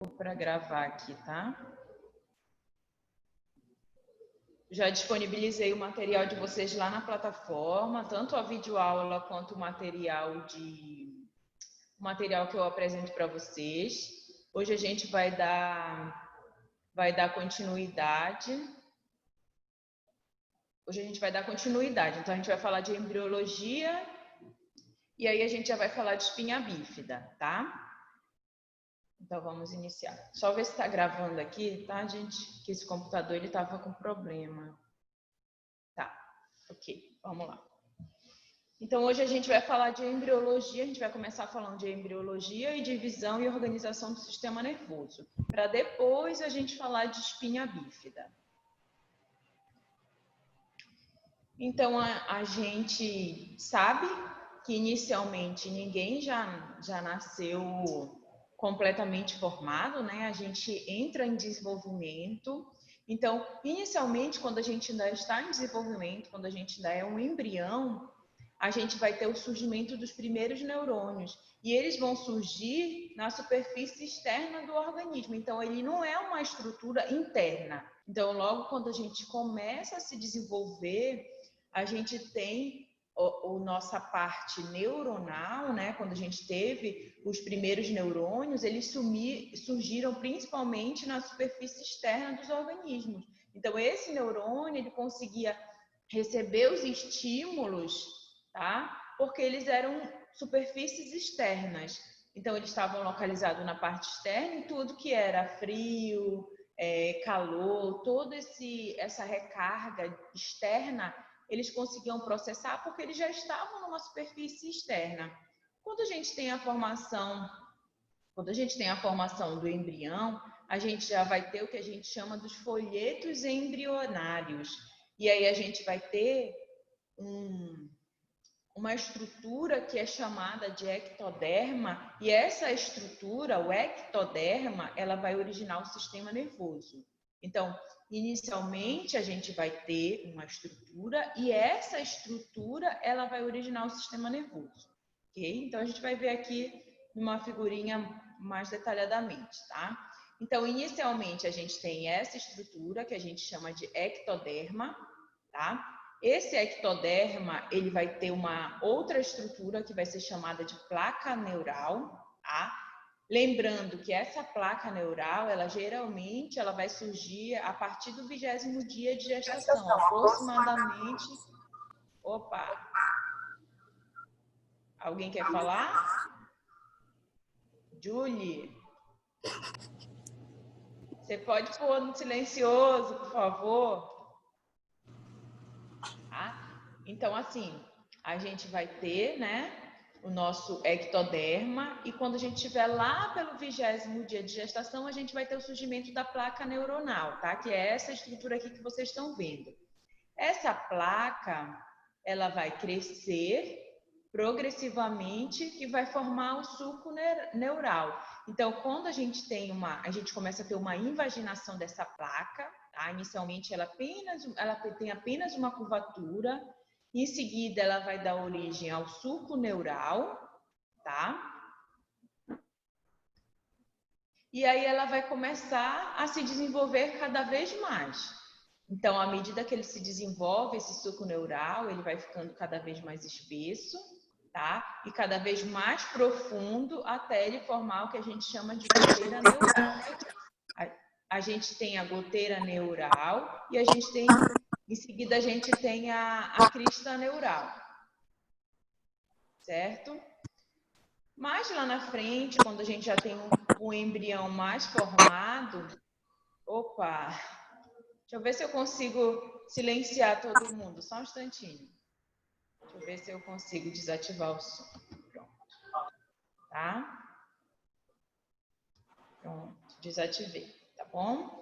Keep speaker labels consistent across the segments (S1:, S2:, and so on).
S1: para gravar aqui, tá? Já disponibilizei o material de vocês lá na plataforma, tanto a videoaula quanto o material que eu apresento para vocês. Hoje a gente vai dar continuidade. Então a gente vai falar de embriologia e aí a gente já vai falar de espinha bífida, tá? Então vamos iniciar. Só ver se está gravando aqui, tá, gente? Que esse computador ele estava com problema. Tá, ok, vamos lá. Então hoje a gente vai falar de embriologia, a gente vai começar falando de embriologia e divisão e organização do sistema nervoso, para depois a gente falar de espinha bífida. Então a gente sabe que inicialmente ninguém já nasceu completamente formado, né? A gente entra em desenvolvimento. Então, inicialmente, quando a gente ainda está em desenvolvimento, quando a gente ainda é um embrião, a gente vai ter o surgimento dos primeiros neurônios. E eles vão surgir na superfície externa do organismo. Então, ele não é uma estrutura interna. Então, logo quando a gente começa a se desenvolver, a gente tem nossa parte neuronal, né? Quando a gente teve os primeiros neurônios, eles surgiram principalmente na superfície externa dos organismos. Então, esse neurônio, ele conseguia receber os estímulos, tá? Porque eles eram superfícies externas. Então, eles estavam localizados na parte externa e tudo que era frio, calor, toda essa recarga externa, eles conseguiam processar porque eles já estavam numa superfície externa. Quando a gente tem a formação do embrião, a gente já vai ter o que a gente chama dos folhetos embrionários. E aí a gente vai ter uma estrutura que é chamada de ectoderma, e essa estrutura, o ectoderma, ela vai originar o sistema nervoso. Então, inicialmente a gente vai ter uma estrutura e essa estrutura ela vai originar o sistema nervoso, ok? Então a gente vai ver aqui numa figurinha mais detalhadamente, tá? Então, inicialmente a gente tem essa estrutura que a gente chama de ectoderma, tá? Esse ectoderma, ele vai ter uma outra estrutura que vai ser chamada de placa neural, tá? Lembrando que essa placa neural, ela geralmente vai surgir a partir do 20º dia de gestação, aproximadamente. Opa! Alguém quer falar? Julie? Você pode pôr no silencioso, por favor? Tá? Então, assim, a gente vai ter, né, o nosso ectoderma, e quando a gente estiver lá pelo 20º dia de gestação, a gente vai ter o surgimento da placa neuronal, tá? Que é essa estrutura aqui que vocês estão vendo. Essa placa, ela vai crescer progressivamente e vai formar o sulco neural. Então, quando a gente começa a ter uma invaginação dessa placa, tá? Inicialmente ela tem apenas uma curvatura. Em seguida, ela vai dar origem ao sulco neural, tá? E aí ela vai começar a se desenvolver cada vez mais. Então, à medida que ele se desenvolve, esse sulco neural, ele vai ficando cada vez mais espesso, tá? E cada vez mais profundo, até ele formar o que a gente chama de goteira neural. A gente tem a goteira neural e em seguida a gente tem a crista neural, certo? Mais lá na frente, quando a gente já tem um embrião mais formado, opa, deixa eu ver se eu consigo silenciar todo mundo, só um instantinho. Deixa eu ver se eu consigo desativar o som. Pronto. Tá? Pronto, desativei, tá bom?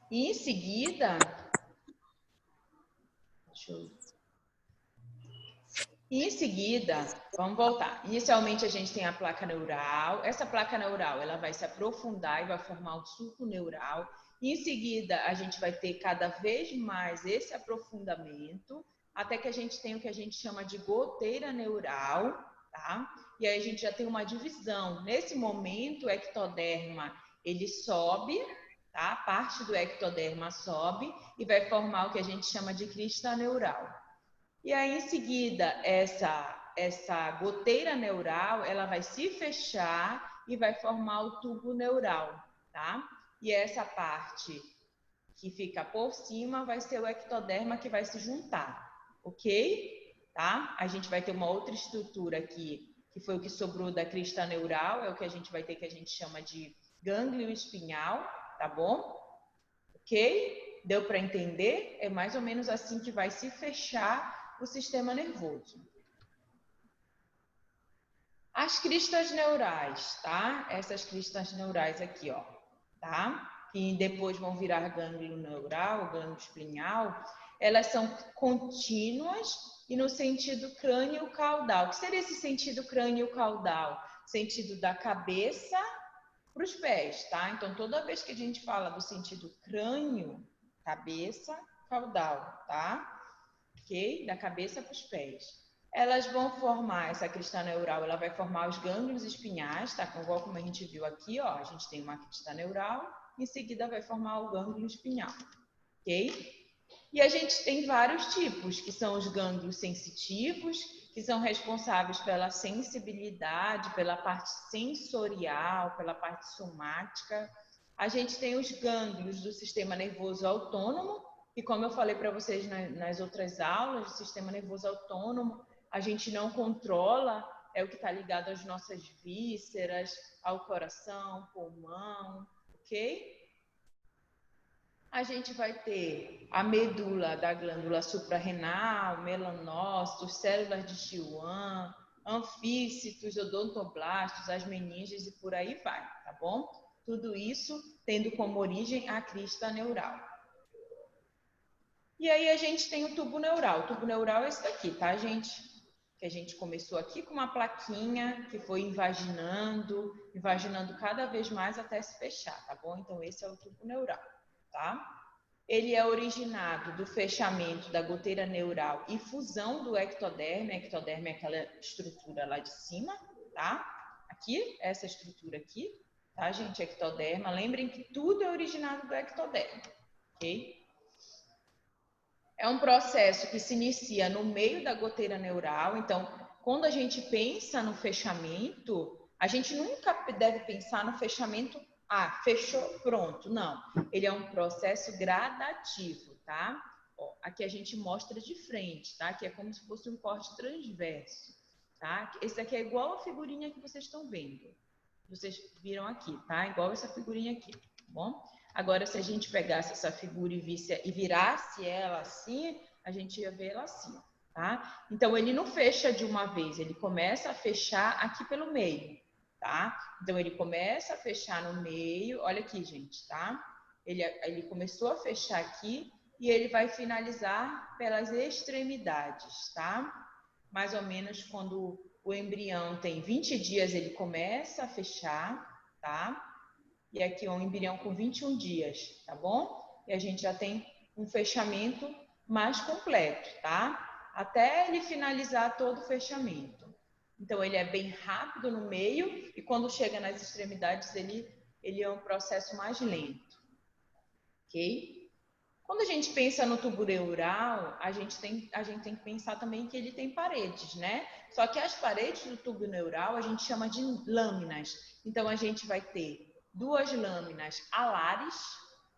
S1: E em seguida, vamos voltar. Inicialmente a gente tem a placa neural. Essa placa neural, ela vai se aprofundar e vai formar o sulco neural. Em seguida, a gente vai ter cada vez mais esse aprofundamento, até que a gente tem o que a gente chama de goteira neural, tá? e aí a gente já tem uma divisão. Nesse momento, o ectoderma, ele sobe, tá? Parte do ectoderma sobe e vai formar o que a gente chama de crista neural. E aí, em seguida, essa goteira neural, ela vai se fechar e vai formar o tubo neural, tá? E essa parte que fica por cima vai ser o ectoderma que vai se juntar, ok? Tá? A gente vai ter uma outra estrutura aqui, que foi o que sobrou da crista neural, é o que a gente vai ter, que a gente chama de gânglio espinhal, tá bom? Ok? Deu para entender? É mais ou menos assim que vai se fechar o sistema nervoso. As cristas neurais, tá? Essas cristas neurais aqui, ó, tá? Que depois vão virar gânglio neural, gânglio espinhal, elas são contínuas e no sentido crânio-caudal. O que seria esse sentido crânio-caudal? Sentido da cabeça para os pés, tá? Então, toda vez que a gente fala do sentido crânio, cabeça, caudal, tá? Ok? Da cabeça para os pés. Elas vão formar, essa crista neural, ela vai formar os gânglios espinhais, tá? Igual como a gente viu aqui, ó, a gente tem uma crista neural, em seguida vai formar o gânglio espinhal, ok? E a gente tem vários tipos, que são os gânglios sensitivos, que são responsáveis pela sensibilidade, pela parte sensorial, pela parte somática. A gente tem os gânglios do sistema nervoso autônomo, e como eu falei para vocês nas outras aulas, o sistema nervoso autônomo, a gente não controla, é o que está ligado às nossas vísceras, ao coração, pulmão, ok? A gente vai ter a medula da glândula suprarrenal, melanócitos, células de Schwann, anfícitos, odontoblastos, as meninges e por aí vai, tá bom? Tudo isso tendo como origem a crista neural. E aí a gente tem o tubo neural. O tubo neural é esse daqui, tá, gente? Que a gente começou aqui com uma plaquinha que foi invaginando cada vez mais até se fechar, tá bom? Então esse é o tubo neural, tá? Ele é originado do fechamento da goteira neural e fusão do ectoderma. Ectoderma é aquela estrutura lá de cima, tá? Aqui, essa estrutura aqui, tá, gente? Ectoderma. Lembrem que tudo é originado do ectoderma, ok? É um processo que se inicia no meio da goteira neural. Então, quando a gente pensa no fechamento, a gente nunca deve pensar no fechamento, fechou, pronto. Não, ele é um processo gradativo, tá? Ó, aqui a gente mostra de frente, tá? Que é como se fosse um corte transverso, tá? Esse aqui é igual a figurinha que vocês estão vendo. Vocês viram aqui, tá? Igual essa figurinha aqui, tá bom? Agora, se a gente pegasse essa figura e virasse ela assim, a gente ia ver ela assim, tá? Então, ele não fecha de uma vez, ele começa a fechar aqui pelo meio, tá? Então, ele começa a fechar no meio, olha aqui, gente, tá? Ele começou a fechar aqui e ele vai finalizar pelas extremidades, tá? Mais ou menos quando o embrião tem 20 dias, ele começa a fechar, tá? E aqui um embrião com 21 dias, tá bom? E a gente já tem um fechamento mais completo, tá? Até ele finalizar todo o fechamento. Então, ele é bem rápido no meio e quando chega nas extremidades, ele é um processo mais lento, ok? Quando a gente pensa no tubo neural, a gente tem que pensar também que ele tem paredes, né? Só que as paredes do tubo neural a gente chama de lâminas. Então, a gente vai ter duas lâminas alares,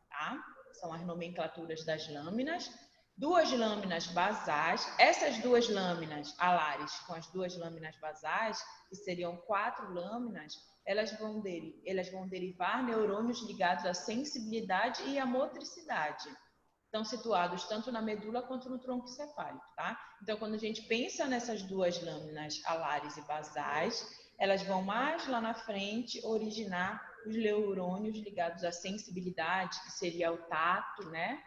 S1: tá? São as nomenclaturas das lâminas. Duas lâminas basais. Essas duas lâminas alares com as duas lâminas basais, que seriam 4 lâminas, elas vão derivar neurônios ligados à sensibilidade e à motricidade. Estão situados tanto na medula quanto no tronco encefálico, tá? Então, quando a gente pensa nessas duas lâminas alares e basais, elas vão mais lá na frente originar os neurônios ligados à sensibilidade, que seria o tato, né?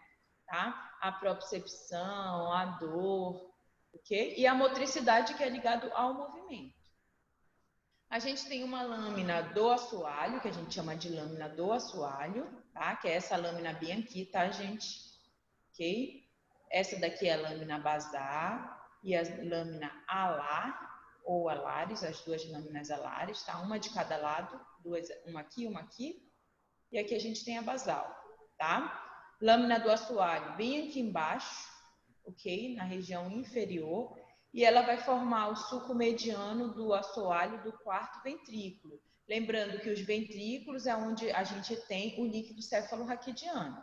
S1: Tá? A propriocepção, a dor, ok? E a motricidade, que é ligado ao movimento. A gente tem uma lâmina do assoalho, que a gente chama de lâmina do assoalho, tá? Que é essa lâmina bem aqui, tá, gente? Ok? Essa daqui é a lâmina basal e a lâmina alar, ou alares, as duas lâminas alares, tá? Uma de cada lado, uma aqui, e aqui a gente tem a basal, tá? Lâmina do assoalho bem aqui embaixo, ok? Na região inferior, e ela vai formar o sulco mediano do assoalho do quarto ventrículo. Lembrando que os ventrículos é onde a gente tem o líquido cefalorraquidiano.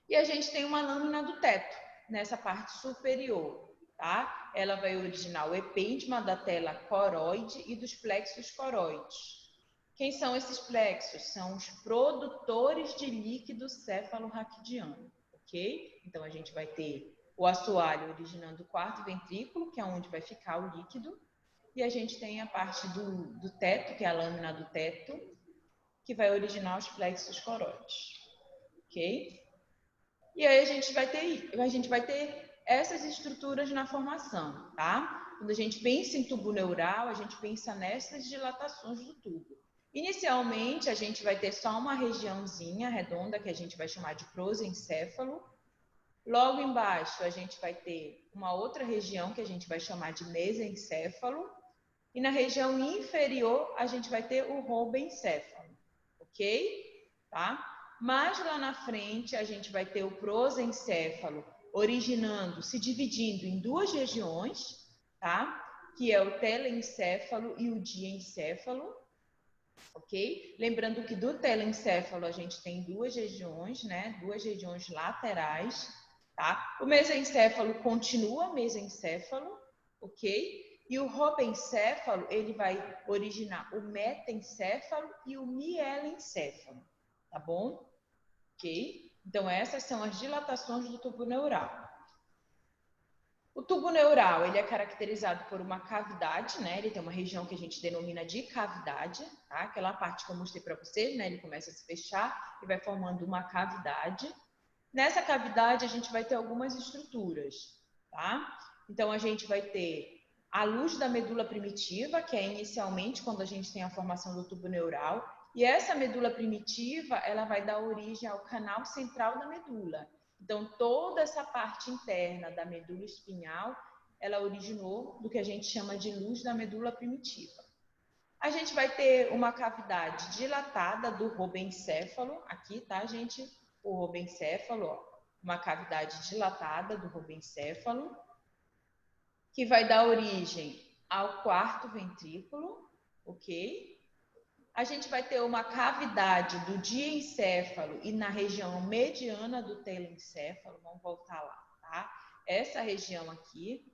S1: E a gente tem uma lâmina do teto, nessa parte superior, tá? Ela vai originar o epêndima da tela coroide e dos plexos coroides. Quem são esses plexos? São os produtores de líquido cefalorraquidiano, ok? Então, a gente vai ter o assoalho originando o quarto ventrículo, que é onde vai ficar o líquido, e a gente tem a parte do teto, que é a lâmina do teto, que vai originar os plexos coroides, ok? E aí a gente vai ter essas estruturas na formação, tá? Quando a gente pensa em tubo neural, a gente pensa nessas dilatações do tubo. Inicialmente, a gente vai ter só uma regiãozinha redonda, que a gente vai chamar de prosencéfalo. Logo embaixo, a gente vai ter uma outra região, que a gente vai chamar de mesencéfalo. E na região inferior, a gente vai ter o robencéfalo, ok? Tá? Mas lá na frente, a gente vai ter o prosencéfalo originando, se dividindo em duas regiões, tá? Que é o telencéfalo e o diencéfalo, ok? Lembrando que do telencéfalo a gente tem duas regiões, né? Duas regiões laterais, tá? O mesencéfalo continua mesencéfalo, ok? E o robencéfalo, ele vai originar o metencéfalo e o mielencéfalo, tá bom? Ok? Então, essas são as dilatações do tubo neural. O tubo neural, ele é caracterizado por uma cavidade, né? Ele tem uma região que a gente denomina de cavidade, tá? Aquela parte que eu mostrei para vocês, né? Ele começa a se fechar e vai formando uma cavidade. Nessa cavidade, a gente vai ter algumas estruturas, tá? Então, a gente vai ter a luz da medula primitiva, que é inicialmente quando a gente tem a formação do tubo neural, e essa medula primitiva, ela vai dar origem ao canal central da medula. Então, toda essa parte interna da medula espinhal, ela originou do que a gente chama de luz da medula primitiva. A gente vai ter uma cavidade dilatada do robencéfalo, aqui, tá, gente? O robencéfalo, ó, uma cavidade dilatada do robencéfalo, que vai dar origem ao quarto ventrículo, ok? A gente vai ter uma cavidade do diencéfalo e na região mediana do telencéfalo, vamos voltar lá, tá? Essa região aqui,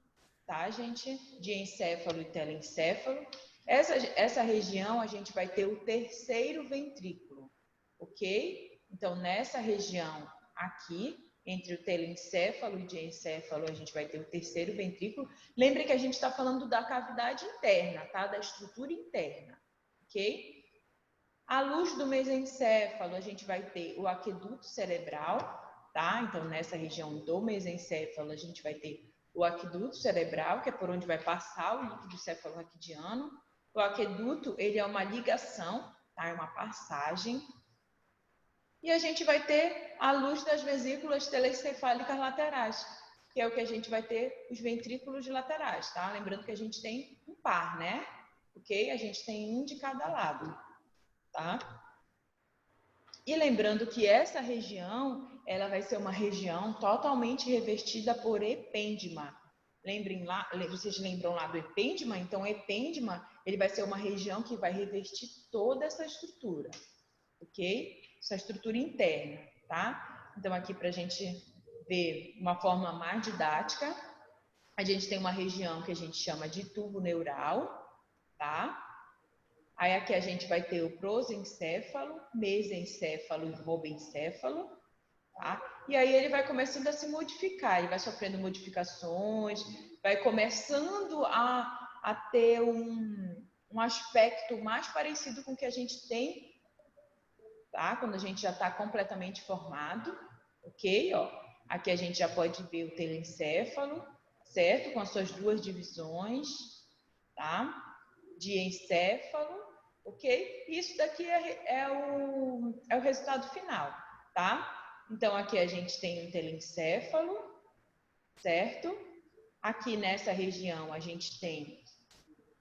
S1: tá, gente? Diencéfalo e telencéfalo. Essa região a gente vai ter o terceiro ventrículo, ok? Então, nessa região aqui, entre o telencéfalo e o diencéfalo, a gente vai ter o terceiro ventrículo. Lembre que a gente está falando da cavidade interna, tá? Da estrutura interna, ok? À luz do mesencéfalo, a gente vai ter o aqueduto cerebral, tá? Então, nessa região do mesencéfalo, a gente vai ter o aqueduto cerebral, que é por onde vai passar o líquido cefalorraquidiano. O aqueduto, ele é uma ligação, tá? É uma passagem. E a gente vai ter a luz das vesículas telencefálicas laterais, que é o que a gente vai ter os ventrículos laterais, tá? Lembrando que a gente tem um par, né? Ok? A gente tem um de cada lado, tá? E lembrando que essa região, ela vai ser uma região totalmente revestida por epêndima. Lembrem lá, vocês lembram lá do epêndima? Então, o epêndima, ele vai ser uma região que vai revestir toda essa estrutura, ok? Essa estrutura interna, tá? Então, aqui para a gente ver uma forma mais didática, a gente tem uma região que a gente chama de tubo neural, tá? Aí aqui a gente vai ter o prosencéfalo, mesencéfalo e robencéfalo, tá? E aí ele vai começando a se modificar, ele vai sofrendo modificações, vai começando a ter um aspecto mais parecido com o que a gente tem, tá? Quando a gente já está completamente formado, ok? Ó, aqui a gente já pode ver o telencéfalo, certo? Com as suas duas divisões, tá? Diencéfalo, ok? Isso daqui é o resultado final, tá? Então, aqui a gente tem um telencéfalo, certo? Aqui nessa região, a gente tem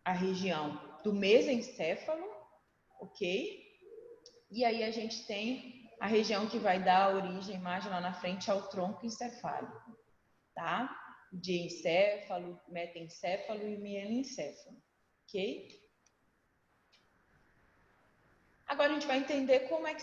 S1: a região do mesencéfalo, ok? E aí a gente tem a região que vai dar origem mais lá na frente ao tronco encefálico, tá? Diencéfalo, metencéfalo e mielencéfalo, ok? Agora a gente vai entender como é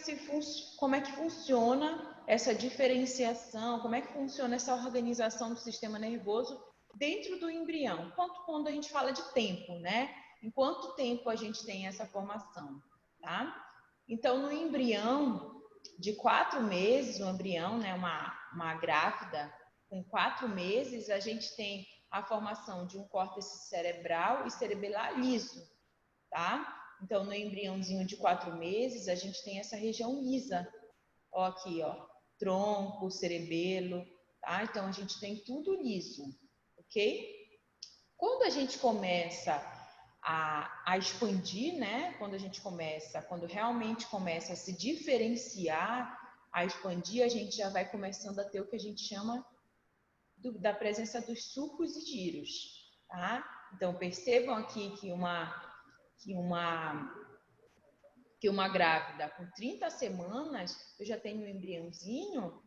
S1: que funciona essa diferenciação, como é que funciona essa organização do sistema nervoso dentro do embrião. Quando a gente fala de tempo, né? Em quanto tempo a gente tem essa formação, tá? Então, no embrião de 4 meses, o embrião, né, uma grávida com 4 meses, a gente tem a formação de um córtex cerebral e cerebelar liso, tá? Então, no embriãozinho de 4 meses, a gente tem essa região lisa. Ó, aqui, ó, tronco, cerebelo, tá? Então, a gente tem tudo liso, ok? Quando a gente começa a expandir, né? Quando realmente começa a se diferenciar, a expandir, a gente já vai começando a ter o que a gente chama da presença dos sulcos e giros, tá? Então, percebam aqui que uma grávida com 30 semanas, eu já tenho um embriãozinho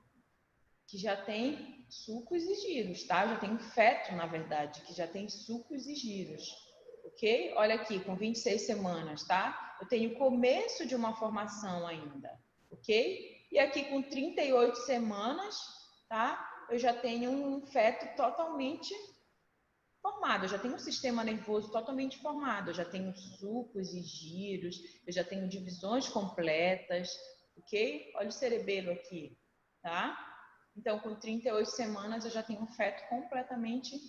S1: que já tem sulcos e giros, tá? Eu já tenho feto, na verdade, que já tem sulcos e giros, ok? Olha aqui, com 26 semanas, tá? Eu tenho o começo de uma formação ainda, ok? E aqui com 38 semanas, tá? Eu já tenho um feto totalmente formado, eu já tenho um sistema nervoso totalmente formado, eu já tenho sulcos e giros, eu já tenho divisões completas, ok? Olha o cerebelo aqui, tá? Então, com 38 semanas, eu já tenho um feto completamente,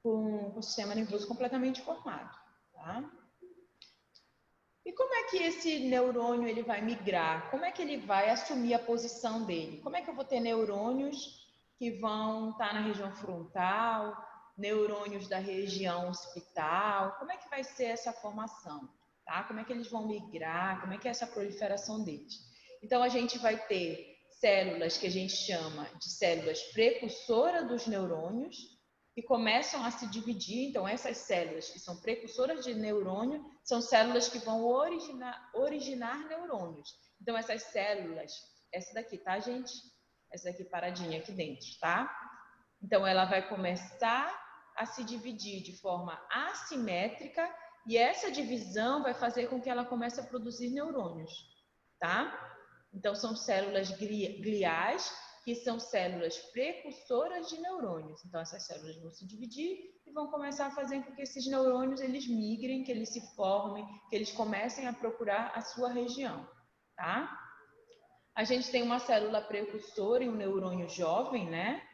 S1: com o sistema nervoso completamente formado, tá? E como é que esse neurônio ele vai migrar? Como é que ele vai assumir a posição dele? Como é que eu vou ter neurônios que vão estar na região frontal, neurônios da região occipital? Como é que vai ser essa formação? Tá? Como é que eles vão migrar? Como é que é essa proliferação deles? Então, a gente vai ter células que a gente chama de células precursoras dos neurônios, que começam a se dividir. Então, essas células que são precursoras de neurônio são células que vão originar neurônios. Então, essas células, essa daqui, tá, gente? Essa daqui paradinha aqui dentro, tá? Então, ela vai começar a se dividir de forma assimétrica e essa divisão vai fazer com que ela comece a produzir neurônios, tá? Então, são células gliais, que são células precursoras de neurônios. Então, essas células vão se dividir e vão começar a fazer com que esses neurônios eles migrem, que eles se formem, que eles comecem a procurar a sua região, tá? A gente tem uma célula precursora e um neurônio jovem, né?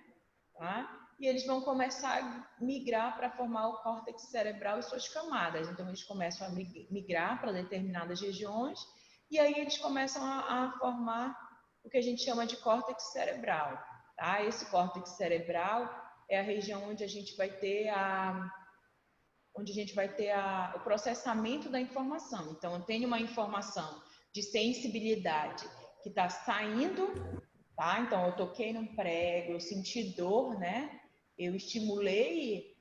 S1: Tá? E eles vão começar a migrar para formar o córtex cerebral e suas camadas. Então, eles começam a migrar para determinadas regiões e aí eles começam a formar o que a gente chama de córtex cerebral. Tá? Esse córtex cerebral é a região onde a gente vai ter o processamento da informação. Então, eu tenho uma informação de sensibilidade que está saindo, tá? Então, eu toquei num prego, eu senti dor, né? Eu estimulei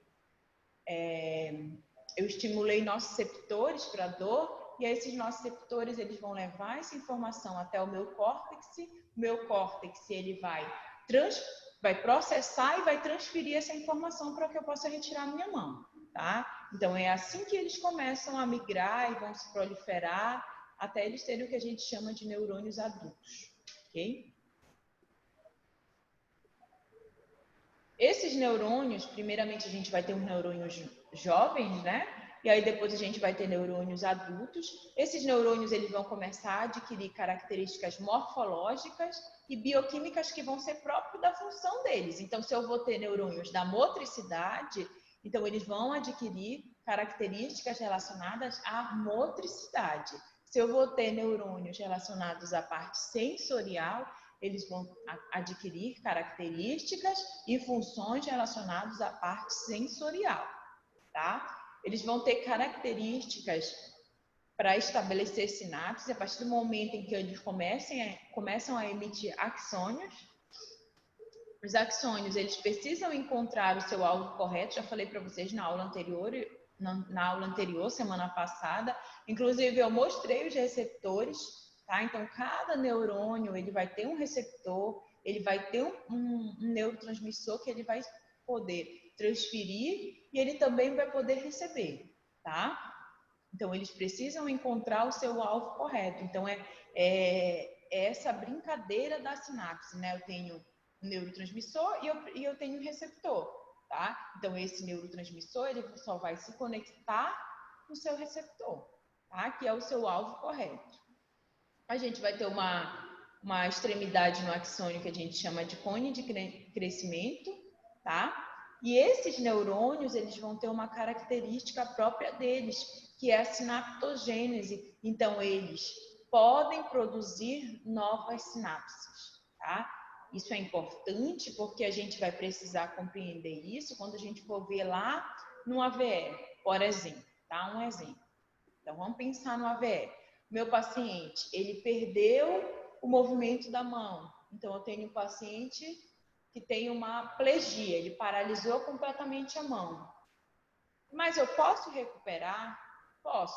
S1: nociceptores para dor, e aí esses nociceptores eles vão levar essa informação até o meu córtex ele vai processar e vai transferir essa informação para que eu possa retirar a minha mão, tá? Então é assim que eles começam a migrar e vão se proliferar até eles terem o que a gente chama de neurônios adultos, ok? Esses neurônios, primeiramente a gente vai ter uns neurônios jovens, né? E aí depois a gente vai ter neurônios adultos. Esses neurônios eles vão começar a adquirir características morfológicas e bioquímicas que vão ser próprias da função deles. Então, se eu vou ter neurônios da motricidade, então eles vão adquirir características relacionadas à motricidade. Se eu vou ter neurônios relacionados à parte sensorial, eles vão adquirir características e funções relacionadas à parte sensorial, tá? Eles vão ter características para estabelecer sinapses a partir do momento em que eles começam a emitir axônios. Os axônios, eles precisam encontrar o seu alvo correto, já falei para vocês na aula anterior, semana passada. Inclusive, eu mostrei os receptores, tá? Então, cada neurônio, ele vai ter um receptor, ele vai ter um neurotransmissor que ele vai poder transferir e ele também vai poder receber, tá? Então, eles precisam encontrar o seu alvo correto. Então, é essa brincadeira da sinapse, né? Eu tenho um neurotransmissor e eu tenho um receptor, tá? Então, esse neurotransmissor, ele só vai se conectar no seu receptor, tá? Que é o seu alvo correto. A gente vai ter uma extremidade no axônio que a gente chama de cone de crescimento, tá? E esses neurônios, eles vão ter uma característica própria deles, que é a sinaptogênese. Então, eles podem produzir novas sinapses, tá? Isso é importante porque a gente vai precisar compreender isso quando a gente for ver lá no AVE, por exemplo, tá? Um exemplo. Então, vamos pensar no AVE. Meu paciente, ele perdeu o movimento da mão. Então, eu tenho um paciente que tem uma plegia, ele paralisou completamente a mão. Mas eu posso recuperar? Posso,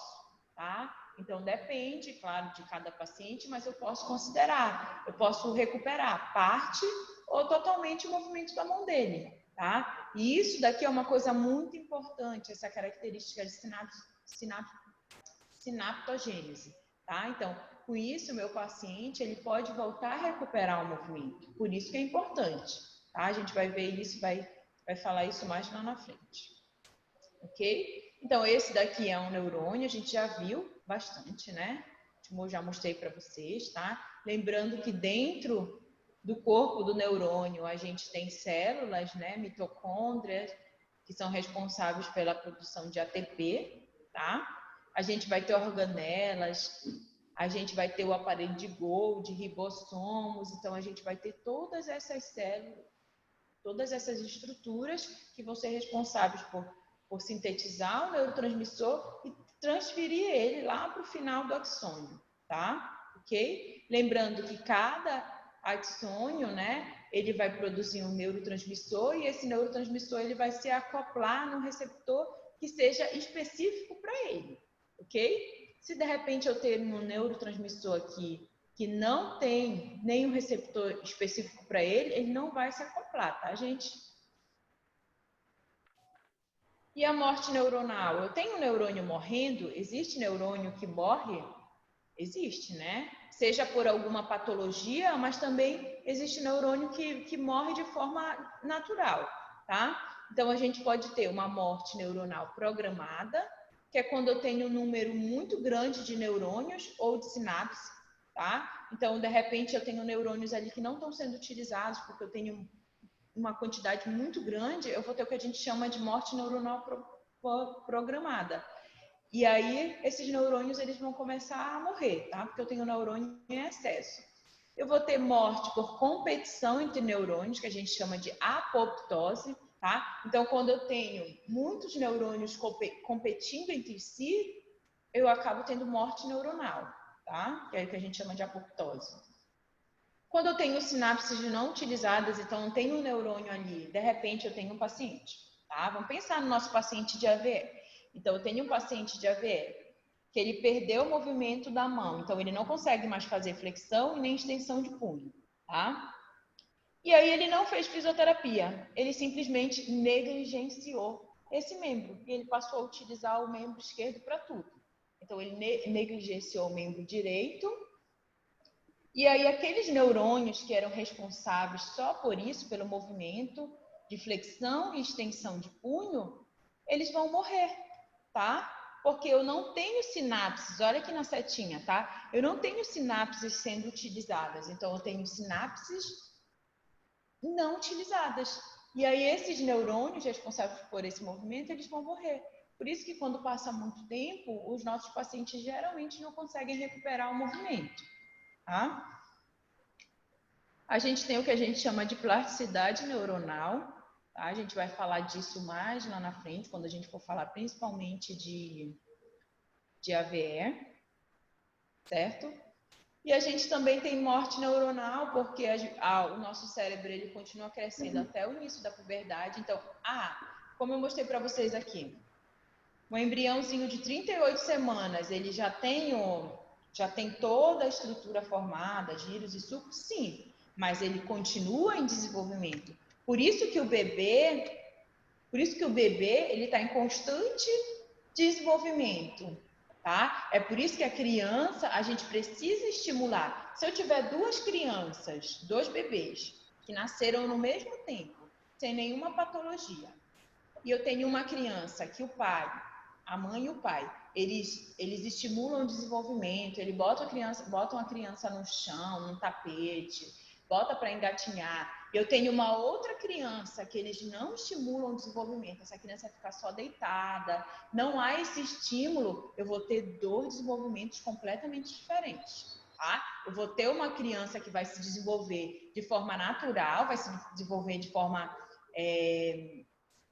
S1: tá? Então, depende, claro, de cada paciente, mas eu posso considerar. Eu posso recuperar parte ou totalmente o movimento da mão dele, tá? E isso daqui é uma coisa muito importante, essa característica de sinaptogênese, tá? Então, com isso, meu paciente, ele pode voltar a recuperar o movimento. Por isso que é importante, tá? A gente vai ver isso, vai falar isso mais lá na frente. Ok? Então, esse daqui é um neurônio, a gente já viu bastante, né? Já mostrei para vocês, tá? Lembrando que dentro do corpo do neurônio, a gente tem células, né? Mitocôndrias, que são responsáveis pela produção de ATP, tá? A gente vai ter organelas, a gente vai ter o aparelho de Golgi, ribossomos, então a gente vai ter todas essas células, todas essas estruturas que vão ser responsáveis por sintetizar o neurotransmissor e transferir ele lá para o final do axônio, tá? Ok? Lembrando que cada axônio, né, ele vai produzir um neurotransmissor e esse neurotransmissor ele vai se acoplar no receptor que seja específico para ele, ok? Se de repente eu ter um neurotransmissor aqui que não tem nenhum receptor específico para ele, ele não vai se acoplar, tá, gente? E a morte neuronal? Eu tenho um neurônio morrendo? Existe neurônio que morre? Existe, né? Seja por alguma patologia, mas também existe neurônio que morre de forma natural, tá? Então, a gente pode ter uma morte neuronal programada, que é quando eu tenho um número muito grande de neurônios ou de sinapses, tá? Então, de repente, eu tenho neurônios ali que não estão sendo utilizados, porque eu tenho uma quantidade muito grande, eu vou ter o que a gente chama de morte neuronal programada. E aí, esses neurônios, eles vão começar a morrer, tá? Porque eu tenho neurônio em excesso. Eu vou ter morte por competição entre neurônios, que a gente chama de apoptose, tá? Então, quando eu tenho muitos neurônios competindo entre si, eu acabo tendo morte neuronal, tá? Que é o que a gente chama de apoptose. Quando eu tenho sinapses não utilizadas, então não tenho um neurônio ali, de repente eu tenho um paciente, tá? Vamos pensar no nosso paciente de AVE. Então, eu tenho um paciente de AVE que ele perdeu o movimento da mão, então ele não consegue mais fazer flexão e nem extensão de punho, tá? E aí ele não fez fisioterapia, ele simplesmente negligenciou esse membro e ele passou a utilizar o membro esquerdo para tudo. Então, ele negligenciou o membro direito. E aí, aqueles neurônios que eram responsáveis só por isso, pelo movimento de flexão e extensão de punho, eles vão morrer, tá? Porque eu não tenho sinapses, olha aqui na setinha, tá? Eu não tenho sinapses sendo utilizadas, então eu tenho sinapses não utilizadas. E aí, esses neurônios responsáveis por esse movimento, eles vão morrer. Por isso que quando passa muito tempo, os nossos pacientes geralmente não conseguem recuperar o movimento. Tá? A gente tem o que a gente chama de plasticidade neuronal, tá? A gente vai falar disso mais lá na frente, quando a gente for falar principalmente de AVE, certo? E a gente também tem morte neuronal, porque o nosso cérebro ele continua crescendo até o início da puberdade. Então, como eu mostrei para vocês aqui, um embriãozinho de 38 semanas, ele já tem toda a estrutura formada, giros e sucos? Sim, mas ele continua em desenvolvimento. Por isso que o bebê ele está em constante desenvolvimento, tá? É por isso que a criança, a gente precisa estimular. Se eu tiver duas crianças, dois bebês, que nasceram no mesmo tempo, sem nenhuma patologia, e eu tenho uma criança que a mãe e o pai, eles estimulam o desenvolvimento, ele botam a criança no chão, num tapete, bota para engatinhar. Eu tenho uma outra criança que eles não estimulam o desenvolvimento, essa criança fica só deitada, não há esse estímulo, eu vou ter dois desenvolvimentos completamente diferentes. Tá? Eu vou ter uma criança que vai se desenvolver de forma natural, vai se desenvolver de forma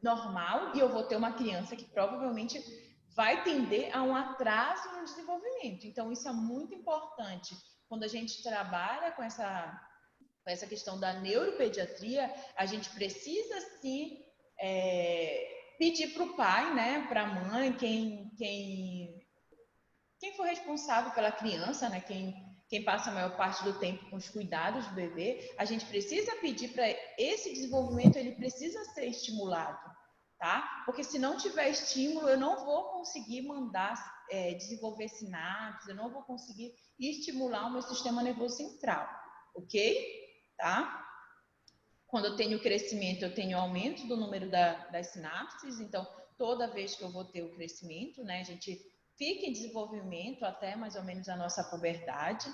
S1: normal, e eu vou ter uma criança que provavelmente vai tender a um atraso no desenvolvimento. Então, isso é muito importante. Quando a gente trabalha com essa questão da neuropediatria, a gente precisa, sim, pedir para o pai, né, para a mãe, quem for responsável pela criança, né, quem passa a maior parte do tempo com os cuidados do bebê, a gente precisa pedir para esse desenvolvimento, ele precisa ser estimulado, tá? Porque se não tiver estímulo, eu não vou conseguir desenvolver sinapses, eu não vou conseguir estimular o meu sistema nervoso central, ok? Tá? Quando eu tenho crescimento, eu tenho aumento do número das sinapses, então toda vez que eu vou ter o crescimento, né, a gente fica em desenvolvimento até mais ou menos a nossa puberdade,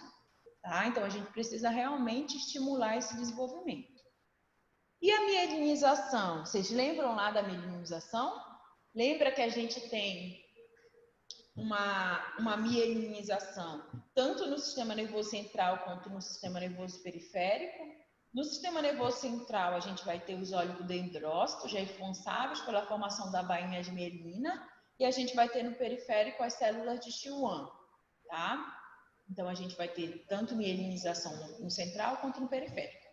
S1: tá? Então a gente precisa realmente estimular esse desenvolvimento. E a mielinização? Vocês lembram lá da mielinização? Lembra que a gente tem uma mielinização tanto no sistema nervoso central quanto no sistema nervoso periférico. No sistema nervoso central, a gente vai ter os oligodendrócitos, já responsáveis pela formação da bainha de mielina, e a gente vai ter no periférico as células de Schwann, tá? Então, a gente vai ter tanto mielinização no central quanto no periférico.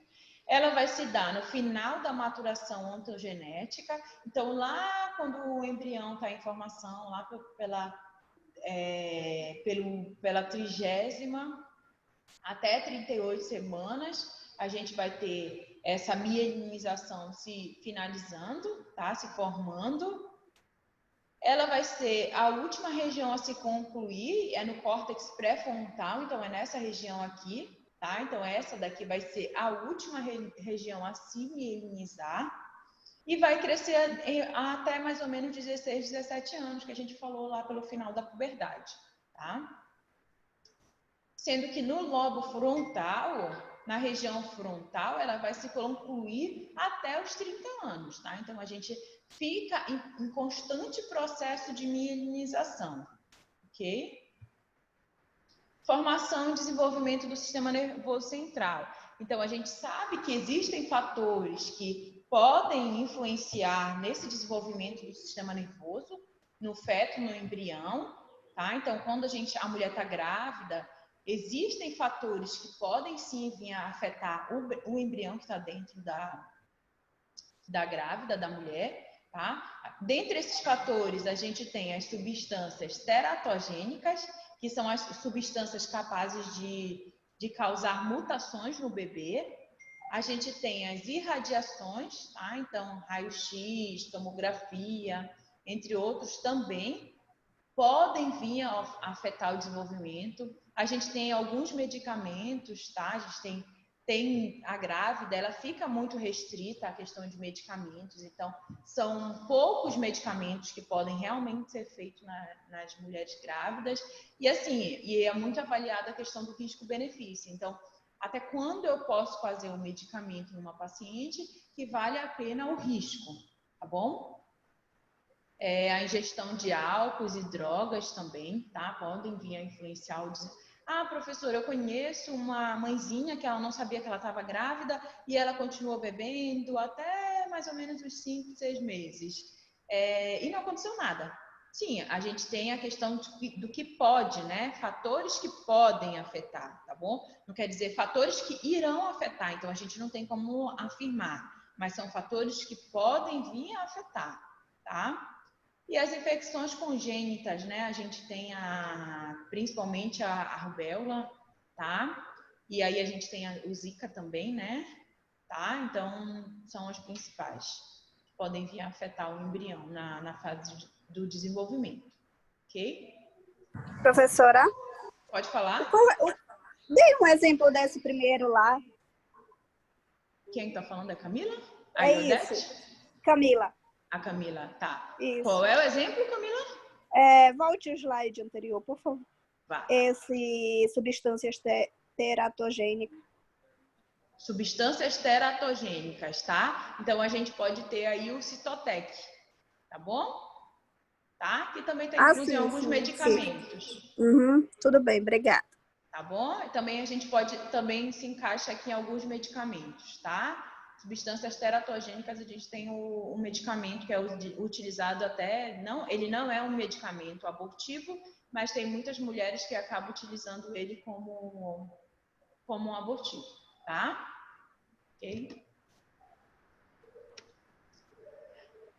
S1: Ela vai se dar no final da maturação ontogenética. Então, lá quando o embrião está em formação, lá pela 30ª até 38 semanas, a gente vai ter essa mielinização se finalizando, tá? Se formando. Ela vai ser a última região a se concluir, é no córtex pré-frontal, então é nessa região aqui, tá? Então essa daqui vai ser a última região a se mielinizar e vai crescer até mais ou menos 16, 17 anos, que a gente falou lá pelo final da puberdade, tá? Sendo que no lobo frontal, na região frontal, ela vai se concluir até os 30 anos, tá? Então, a gente fica em constante processo de mielinização, ok? Formação e desenvolvimento do sistema nervoso central. Então, a gente sabe que existem fatores que podem influenciar nesse desenvolvimento do sistema nervoso, no feto, no embrião, tá? Então, quando a mulher está grávida, existem fatores que podem sim vir a afetar o embrião que está dentro da grávida, da mulher, tá? Dentre esses fatores, a gente tem as substâncias teratogênicas, que são as substâncias capazes de causar mutações no bebê. A gente tem as irradiações, tá? Então, raio-x, tomografia, entre outros também, podem vir a afetar o desenvolvimento. A gente tem alguns medicamentos, tá? A gente tem a grávida, ela fica muito restrita à questão de medicamentos, então são poucos medicamentos que podem realmente ser feitos nas mulheres grávidas, e assim, e é muito avaliada a questão do risco-benefício. Então, até quando eu posso fazer um medicamento numa paciente que vale a pena o risco, tá bom? A ingestão de álcools e drogas também, tá? Podem vir a influenciar o desenvolvimento. Ah, professora, eu conheço uma mãezinha que ela não sabia que ela estava grávida e ela continuou bebendo até mais ou menos uns 5, 6 meses. E não aconteceu nada. Sim, a gente tem a questão do que pode, né? Fatores que podem afetar, tá bom? Não quer dizer fatores que irão afetar, então a gente não tem como afirmar, mas são fatores que podem vir a afetar, tá? E as infecções congênitas, né? A gente tem principalmente a rubéola, tá? E aí a gente tem o Zika também, né? Tá? Então, são as principais que podem vir a afetar o embrião na fase do desenvolvimento, ok?
S2: Professora,
S1: Pode falar?
S2: dê um exemplo desse primeiro lá.
S1: Quem está falando é a Camila? A
S2: É isso,
S1: Iodete?
S2: Camila.
S1: A Camila, tá.
S2: Isso.
S1: Qual é o exemplo, Camila?
S2: Volte o slide anterior, por favor.
S1: Vá.
S2: Esse substâncias teratogênicas.
S1: Substâncias teratogênicas, tá? Então, a gente pode ter aí o Citotec, tá bom? Tá? Que também está incluso em alguns medicamentos.
S2: Uhum, tudo bem, obrigada.
S1: Tá bom? E também a gente também se encaixa aqui em alguns medicamentos, tá? Substâncias teratogênicas, a gente tem o medicamento que é utilizado ele não é um medicamento abortivo, mas tem muitas mulheres que acabam utilizando ele como um abortivo, tá? Ok?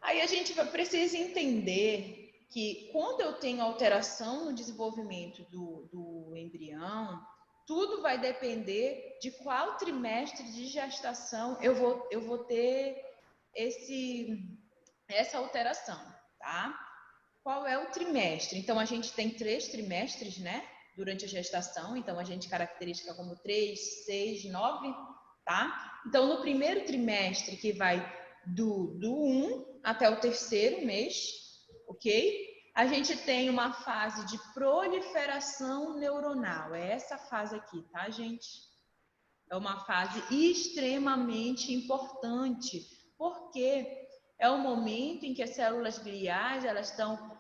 S1: Aí a gente precisa entender que quando eu tenho alteração no desenvolvimento do embrião, tudo vai depender de qual trimestre de gestação eu vou ter essa alteração, tá? Qual é o trimestre? Então, a gente tem 3 trimestres, né? Durante a gestação, então a gente caracteriza como 3, 6, 9, tá? Então, no primeiro trimestre, que vai do 1 até o terceiro mês, ok? A gente tem uma fase de proliferação neuronal. É essa fase aqui, tá, gente? É uma fase extremamente importante, porque é o momento em que as células gliais, elas estão,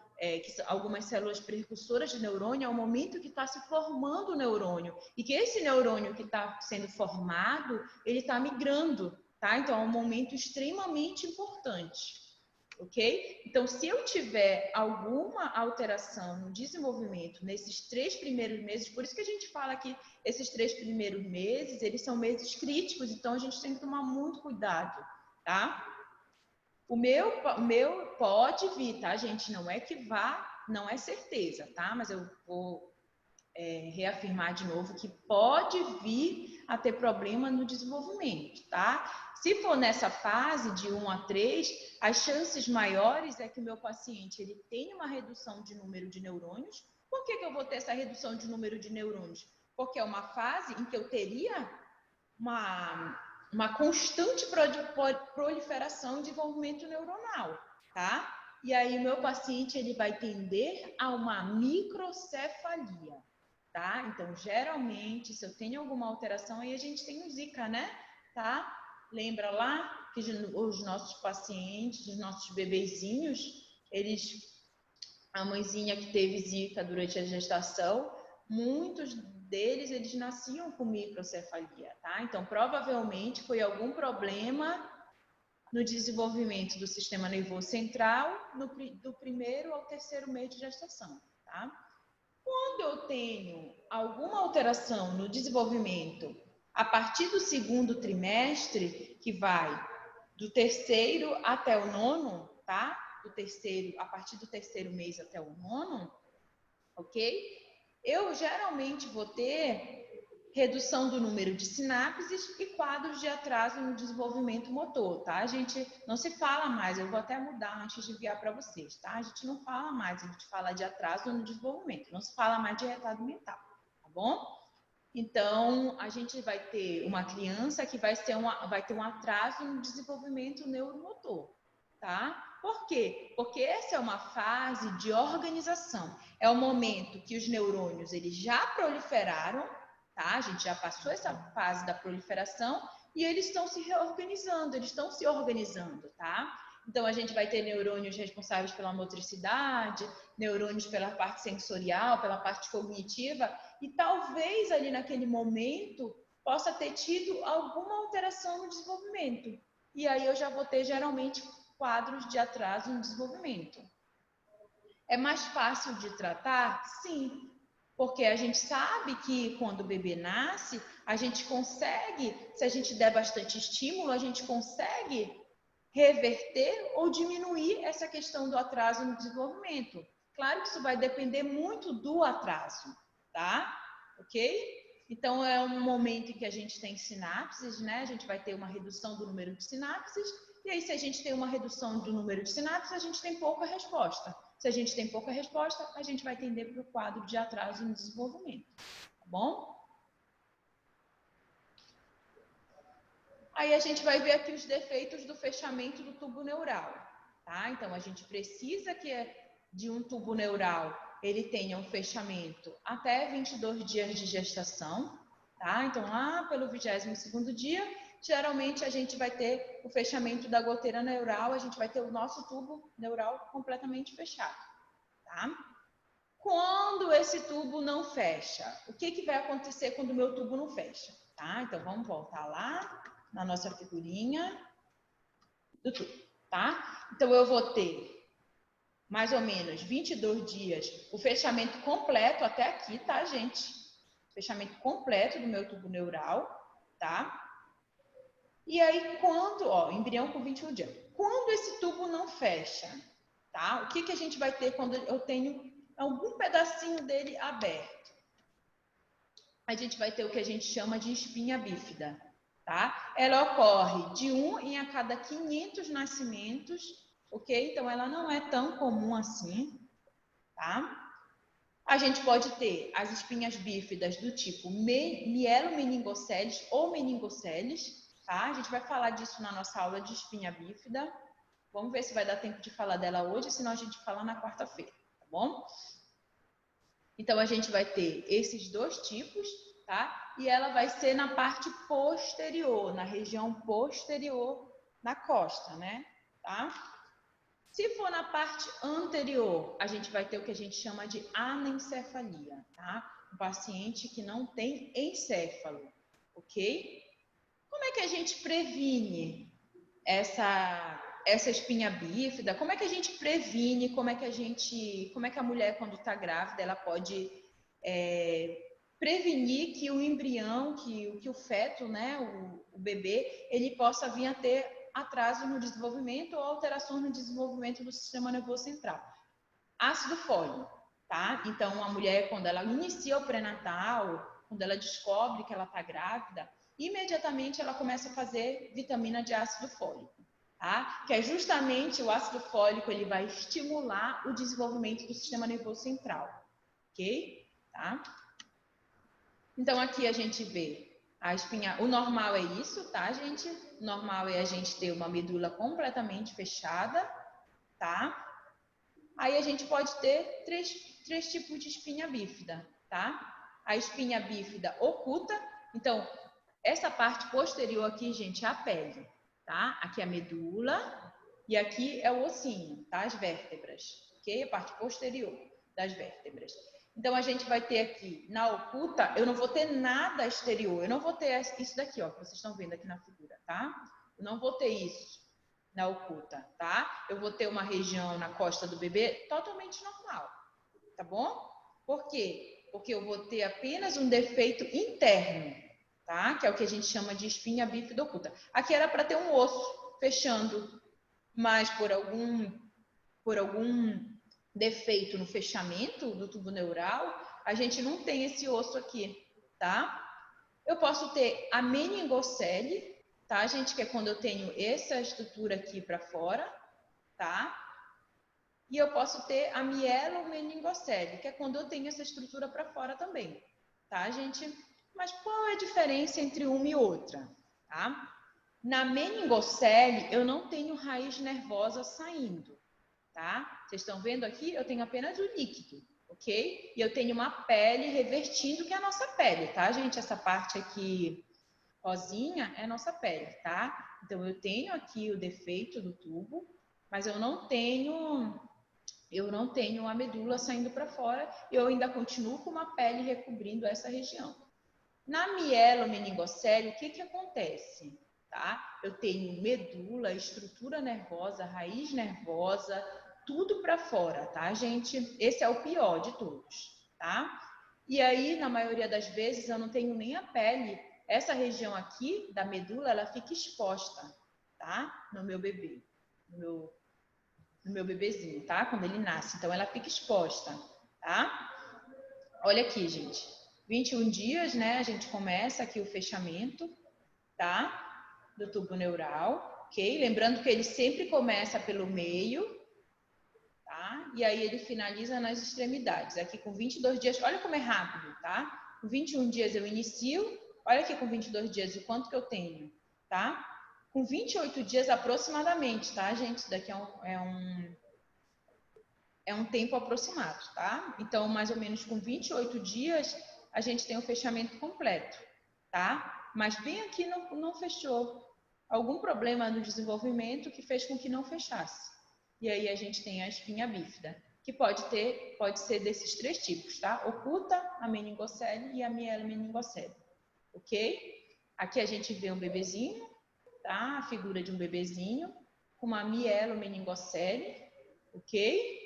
S1: algumas células precursoras de neurônio, é o momento que está se formando o neurônio. E que esse neurônio que está sendo formado, ele está migrando, tá? Então, é um momento extremamente importante. Ok? Então, se eu tiver alguma alteração no desenvolvimento nesses 3 primeiros meses, por isso que a gente fala que esses 3 primeiros meses, eles são meses críticos, então a gente tem que tomar muito cuidado, tá? O meu pode vir, tá, gente? Não é que vá, não é certeza, tá? Mas eu vou reafirmar de novo que pode vir a ter problema no desenvolvimento, tá? Se for nessa fase de 1 a 3, as chances maiores é que o meu paciente ele tenha uma redução de número de neurônios. Por que eu vou ter essa redução de número de neurônios? Porque é uma fase em que eu teria uma constante proliferação e desenvolvimento neuronal, tá? E aí o meu paciente ele vai tender a uma microcefalia, tá? Então, geralmente, se eu tenho alguma alteração, aí a gente tem o Zika, né? Tá? Lembra lá que os nossos pacientes, os nossos bebezinhos, a mãezinha que teve Zika durante a gestação, muitos deles, eles nasciam com microcefalia, tá? Então, provavelmente foi algum problema no desenvolvimento do sistema nervoso central do primeiro ao terceiro mês de gestação, tá? Quando eu tenho alguma alteração no desenvolvimento a partir do segundo trimestre, que vai do terceiro até o nono, tá? A partir do terceiro mês até o nono, ok? Eu geralmente vou ter redução do número de sinapses e quadros de atraso no desenvolvimento motor, tá? A gente não se fala mais, eu vou até mudar antes de enviar para vocês, tá? A gente não fala mais, a gente fala de atraso no desenvolvimento, não se fala mais de retardo mental, tá bom? Então, a gente vai ter uma criança que vai ter um atraso no desenvolvimento neuromotor, tá? Por quê? Porque essa é uma fase de organização. É o momento que os neurônios eles já proliferaram, tá? A gente já passou essa fase da proliferação e eles estão se reorganizando, eles estão se organizando, tá? Então, a gente vai ter neurônios responsáveis pela motricidade, neurônios pela parte sensorial, pela parte cognitiva, e talvez ali naquele momento possa ter tido alguma alteração no desenvolvimento. E aí eu já vou ter geralmente quadros de atraso no desenvolvimento. É mais fácil de tratar? Sim, porque a gente sabe que quando o bebê nasce, a gente consegue, se a gente der bastante estímulo, a gente consegue reverter ou diminuir essa questão do atraso no desenvolvimento. Claro que isso vai depender muito do atraso, tá? Ok? Então, é um momento em que a gente tem sinapses, né? A gente vai ter uma redução do número de sinapses, e aí, se a gente tem uma redução do número de sinapses, a gente tem pouca resposta. Se a gente tem pouca resposta, a gente vai tender para o quadro de atraso no desenvolvimento, tá bom? Aí a gente vai ver aqui os defeitos do fechamento do tubo neural, tá? Então, a gente precisa de um tubo neural, ele tenha um fechamento até 22 dias de gestação, tá? Então, lá pelo 22º dia, geralmente a gente vai ter o fechamento da goteira neural, a gente vai ter o nosso tubo neural completamente fechado, tá? Quando esse tubo não fecha, o que vai acontecer quando o meu tubo não fecha? Tá? Então, vamos voltar lá na nossa figurinha do tubo, tá? Então, eu vou ter mais ou menos 22 dias, o fechamento completo até aqui, tá, gente? Fechamento completo do meu tubo neural, tá? E aí, embrião com 21 dias. Quando esse tubo não fecha, tá? O que a gente vai ter quando eu tenho algum pedacinho dele aberto? A gente vai ter o que a gente chama de espinha bífida, tá? Ela ocorre de 1 em a cada 500 nascimentos, ok? Então, ela não é tão comum assim, tá? A gente pode ter as espinhas bífidas do tipo mielomeningoceles ou meningoceles, tá? A gente vai falar disso na nossa aula de espinha bífida. Vamos ver se vai dar tempo de falar dela hoje, senão a gente fala na quarta-feira, tá bom? Então, a gente vai ter esses dois tipos, tá? E ela vai ser na parte posterior, na região posterior da costa, né? Tá? Se for na parte anterior, a gente vai ter o que a gente chama de anencefalia, tá? Um paciente que não tem encéfalo, ok? Como é que a gente previne essa espinha bífida? Como é que a gente previne? Como é que a mulher, quando está grávida, ela pode prevenir que o embrião, que o feto, né, o bebê, ele possa vir a ter atraso no desenvolvimento ou alterações no desenvolvimento do sistema nervoso central? Ácido fólico, tá? Então, a mulher, quando ela inicia o pré-natal, quando ela descobre que ela está grávida, imediatamente ela começa a fazer vitamina de ácido fólico, tá? Que é justamente o ácido fólico, ele vai estimular o desenvolvimento do sistema nervoso central, ok? Tá? Então, aqui a gente vê a espinha. O normal é isso, tá, gente? O normal é a gente ter uma medula completamente fechada, tá? Aí a gente pode ter três tipos de espinha bífida, tá? A espinha bífida oculta. Então, essa parte posterior aqui, gente, é a pele, tá? Aqui é a medula e aqui é o ossinho, tá? As vértebras, ok? A parte posterior das vértebras. Então, a gente vai ter aqui, na oculta, eu não vou ter nada exterior. Eu não vou ter isso daqui, ó, que vocês estão vendo aqui na figura, tá? Eu não vou ter isso na oculta, tá? Eu vou ter uma região na costa do bebê totalmente normal, tá bom? Por quê? Porque eu vou ter apenas um defeito interno, tá? Que é o que a gente chama de espinha bífida oculta. Aqui era para ter um osso fechando, mas por algum defeito no fechamento do tubo neural, a gente não tem esse osso aqui, tá? Eu posso ter a meningocele, tá, gente? Que é quando eu tenho essa estrutura aqui para fora, tá? E eu posso ter a mielomeningocele, que é quando eu tenho essa estrutura para fora também, tá, gente? Mas qual é a diferença entre uma e outra, tá? Na meningocele, eu não tenho raiz nervosa saindo, tá? Vocês estão vendo aqui? Eu tenho apenas o líquido, ok? E eu tenho uma pele revertindo, que é a nossa pele, tá, gente? Essa parte aqui rosinha é a nossa pele, tá? Então, eu tenho aqui o defeito do tubo, mas eu não tenho a medula saindo para fora, e eu ainda continuo com uma pele recobrindo essa região. Na mielomeningocele, o que acontece? Tá? Eu tenho medula, estrutura nervosa, raiz nervosa, tudo para fora, tá, gente? Esse é o pior de todos, tá? E aí, na maioria das vezes, eu não tenho nem a pele. Essa região aqui da medula, ela fica exposta, tá? No meu bebê, no meu bebezinho, tá? Quando ele nasce. Então, ela fica exposta, tá? Olha aqui, gente. 21 dias, né? A gente começa aqui o fechamento, tá? Do tubo neural, ok? Lembrando que ele sempre começa pelo meio, tá? E aí ele finaliza nas extremidades. Aqui com 22 dias, olha como é rápido, tá? Com 21 dias eu inicio, olha aqui com 22 dias o quanto que eu tenho, tá? Com 28 dias aproximadamente, tá, gente? Isso daqui é um tempo aproximado, tá? Então, mais ou menos com 28 dias, a gente tem o fechamento completo, tá? Mas bem aqui não fechou. Algum problema no desenvolvimento que fez com que não fechasse. E aí a gente tem a espinha bífida, que pode ser desses três tipos, tá? Oculta, a meningocele e a mielomeningocele, ok? Aqui a gente vê um bebezinho, tá? A figura de um bebezinho com uma mielomeningocele, ok?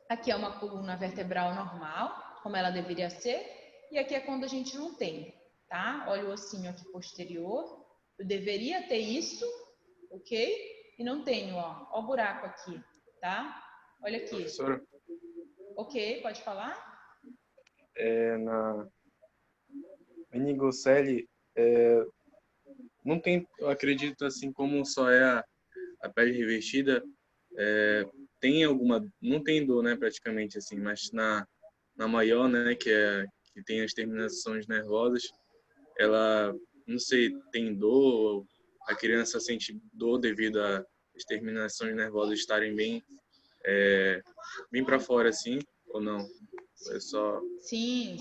S1: Aqui é uma coluna vertebral normal, como ela deveria ser, e aqui é quando a gente não tem, tá? Olha o ossinho aqui posterior. Eu deveria ter isso, ok? E não tenho, ó. Ó o buraco aqui, tá? Olha aqui.
S3: Professora,
S1: Ok, pode falar?
S3: na meningocele, não tem, eu acredito, assim como só é a pele revestida, tem alguma, não tem dor, né, praticamente, assim, mas na maior, né, que tem as terminações nervosas, ela, não sei, tem dor, a criança sente dor devido às terminações nervosas estarem bem para fora, assim, ou não? É só...
S1: Sim,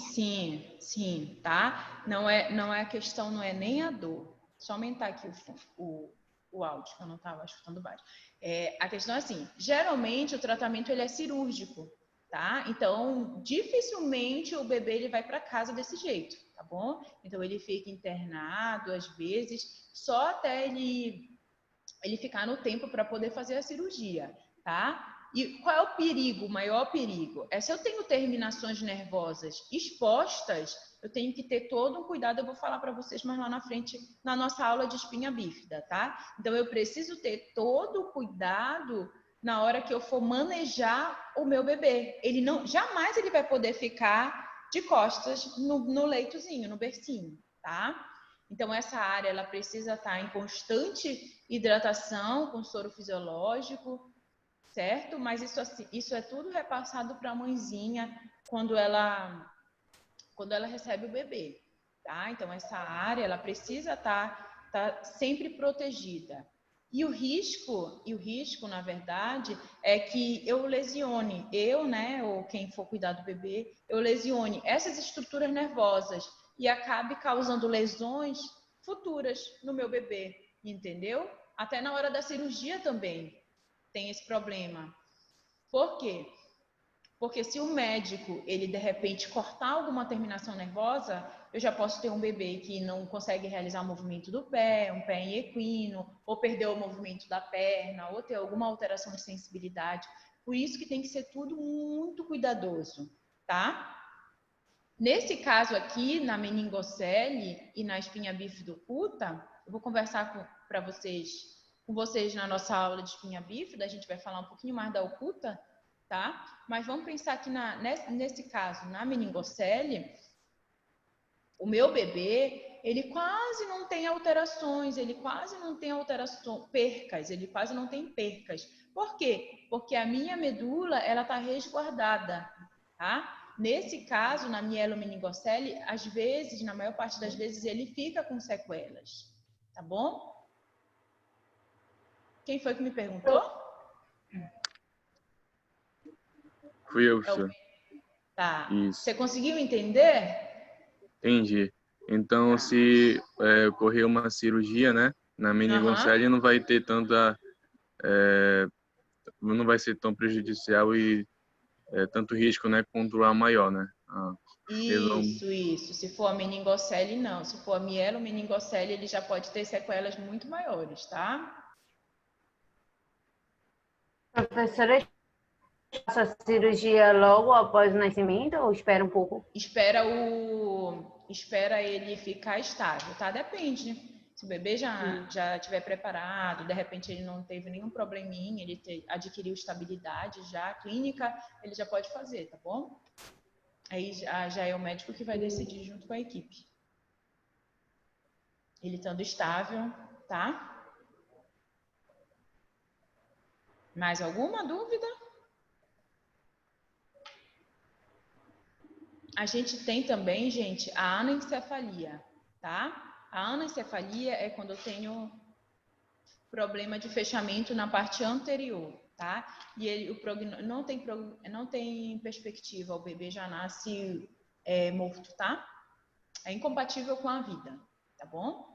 S1: tá? Não é a questão, não é nem a dor. Deixa eu aumentar aqui o áudio, que eu não estava escutando baixo. A questão é assim, geralmente o tratamento ele é cirúrgico, tá? Então, dificilmente o bebê ele vai para casa desse jeito, tá bom? Então, ele fica internado, às vezes, só até ele ficar no tempo para poder fazer a cirurgia, tá? E qual é o perigo, o maior perigo? É se eu tenho terminações nervosas expostas, eu tenho que ter todo um cuidado, eu vou falar para vocês mais lá na frente, na nossa aula de espinha bífida, tá? Então, eu preciso ter todo o cuidado na hora que eu for manejar o meu bebê. Ele não, jamais ele vai poder ficar de costas no leitozinho, no bercinho, tá? Então, essa área ela precisa estar em constante hidratação com soro fisiológico, certo? Mas isso é tudo repassado para a mãezinha quando ela recebe o bebê, tá? Então, essa área ela precisa tá sempre protegida. E o risco, na verdade, é que eu lesione, né, ou quem for cuidar do bebê, eu lesione essas estruturas nervosas e acabe causando lesões futuras no meu bebê, entendeu? Até na hora da cirurgia também tem esse problema. Por quê? Porque se o médico, ele de repente cortar alguma terminação nervosa, eu já posso ter um bebê que não consegue realizar o movimento do pé, um pé em equino, ou perder o movimento da perna, ou ter alguma alteração de sensibilidade. Por isso que tem que ser tudo muito cuidadoso, tá? Nesse caso aqui, na meningocele e na espinha bífida oculta, eu vou conversar com vocês na nossa aula de espinha bífida, a gente vai falar um pouquinho mais da oculta, tá? Mas vamos pensar que nesse caso, na meningocele, o meu bebê, ele quase não tem alterações, ele quase não tem percas, ele quase não tem percas. Por quê? Porque a minha medula, ela está resguardada, tá? Nesse caso, na mielomeningocele, às vezes, na maior parte das vezes, ele fica com sequelas, tá bom? Quem foi que me perguntou?
S3: Fui eu, professor.
S1: Tá.
S3: Isso.
S1: Você conseguiu entender?
S3: Entendi. Então, se ocorrer uma cirurgia, né, na meningocele, não vai ter tanta, não vai ser tão prejudicial e tanto risco, né, contra a maior, né?
S1: Isso. Se for a meningocele, não. Se for a mielomeningocele, ele já pode ter sequelas muito maiores, tá?
S4: Professora, faça a cirurgia logo após o nascimento ou espera um pouco?
S1: Espera ele ficar estável, tá? Depende. Se o bebê já estiver preparado, de repente ele não teve nenhum probleminha, ele adquiriu estabilidade já clínica, ele já pode fazer, tá bom? Aí já é o médico que vai decidir junto com a equipe. Ele estando estável, tá? Mais alguma dúvida? A gente tem também, gente, a anencefalia, tá? A anencefalia é quando eu tenho problema de fechamento na parte anterior, tá? E não tem perspectiva, o bebê já nasce morto, tá? É incompatível com a vida, tá bom?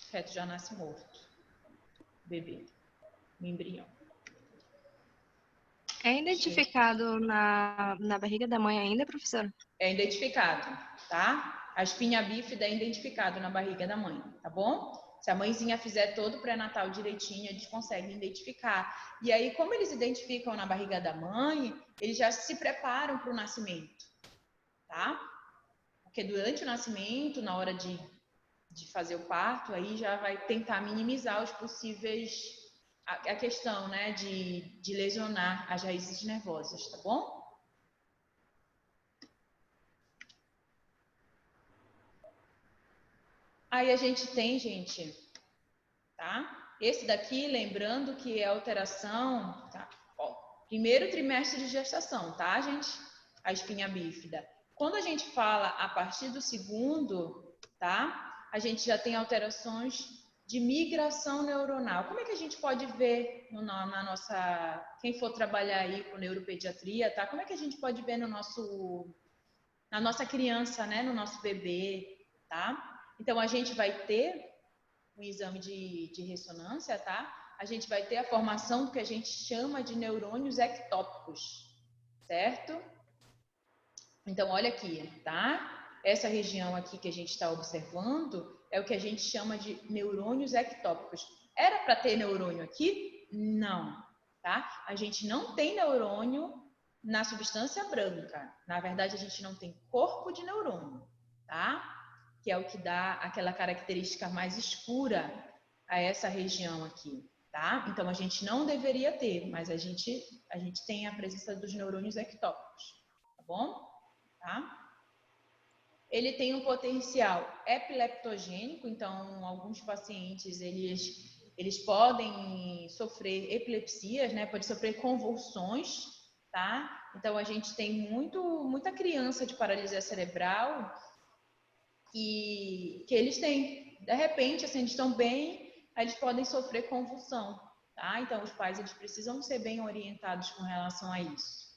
S1: O feto já nasce morto, bebê, o embrião.
S5: É identificado na barriga da mãe ainda, professora?
S1: É identificado, tá? A espinha bífida é identificado na barriga da mãe, tá bom? Se a mãezinha fizer todo o pré-natal direitinho, eles conseguem identificar. E aí, como eles identificam na barriga da mãe, eles já se preparam para o nascimento, tá? Porque durante o nascimento, na hora de fazer o parto, aí já vai tentar minimizar os possíveis... A questão, né, de lesionar as raízes nervosas, tá bom? Aí a gente tem, gente, tá? Esse daqui, lembrando que é alteração, tá? Ó, primeiro trimestre de gestação, tá, gente? A espinha bífida. Quando a gente fala a partir do segundo, tá? A gente já tem alterações de migração neuronal. Como é que a gente pode ver na nossa... Quem for trabalhar aí com neuropediatria, tá? Como é que a gente pode ver na nossa criança, né? No nosso bebê, tá? Então, a gente vai ter um exame de ressonância, tá? A gente vai ter a formação do que a gente chama de neurônios ectópicos, certo? Então, olha aqui, tá? Essa região aqui que a gente está observando é o que a gente chama de neurônios ectópicos. Era para ter neurônio aqui? Não, tá? A gente não tem neurônio na substância branca. Na verdade, a gente não tem corpo de neurônio, tá? Que é o que dá aquela característica mais escura a essa região aqui, tá? Então, a gente não deveria ter, mas a gente tem a presença dos neurônios ectópicos, tá bom? Tá? Ele tem um potencial epileptogênico, então, alguns pacientes, eles podem sofrer epilepsias, né? Pode sofrer convulsões, tá? Então, a gente tem muita criança de paralisia cerebral que eles têm, de repente, assim, eles estão bem, aí eles podem sofrer convulsão, tá? Então, os pais, eles precisam ser bem orientados com relação a isso,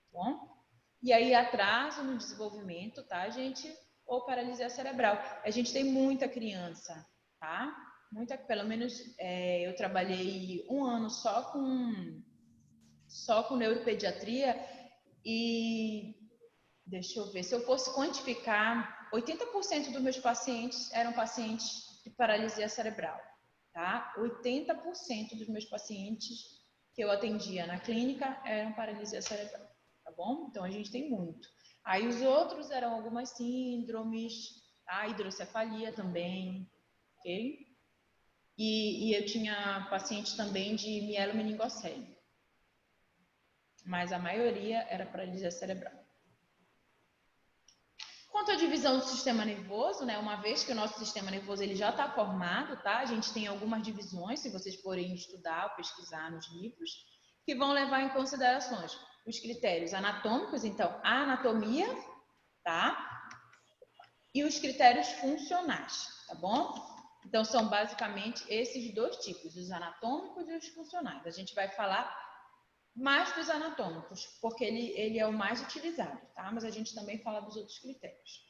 S1: tá bom? E aí, atraso no desenvolvimento, tá, gente? Ou paralisia cerebral. A gente tem muita criança, tá? Pelo menos eu trabalhei 1 ano só com neuropediatria e deixa eu ver, se eu fosse quantificar, 80% dos meus pacientes eram pacientes de paralisia cerebral, tá? 80% dos meus pacientes que eu atendia na clínica eram paralisia cerebral, tá bom? Então, a gente tem muito. Aí, os outros eram algumas síndromes, a hidrocefalia também, ok? E eu tinha pacientes também de mielomeningocele, mas a maioria era paralisia cerebral. Quanto à divisão do sistema nervoso, né? Uma vez que o nosso sistema nervoso ele já está formado, tá? A gente tem algumas divisões, se vocês forem estudar ou pesquisar nos livros, que vão levar em considerações os critérios anatômicos, então a anatomia, tá? E os critérios funcionais, tá bom? Então são basicamente esses 2 tipos, os anatômicos e os funcionais. A gente vai falar mais dos anatômicos, porque ele é o mais utilizado, tá? Mas a gente também fala dos outros critérios.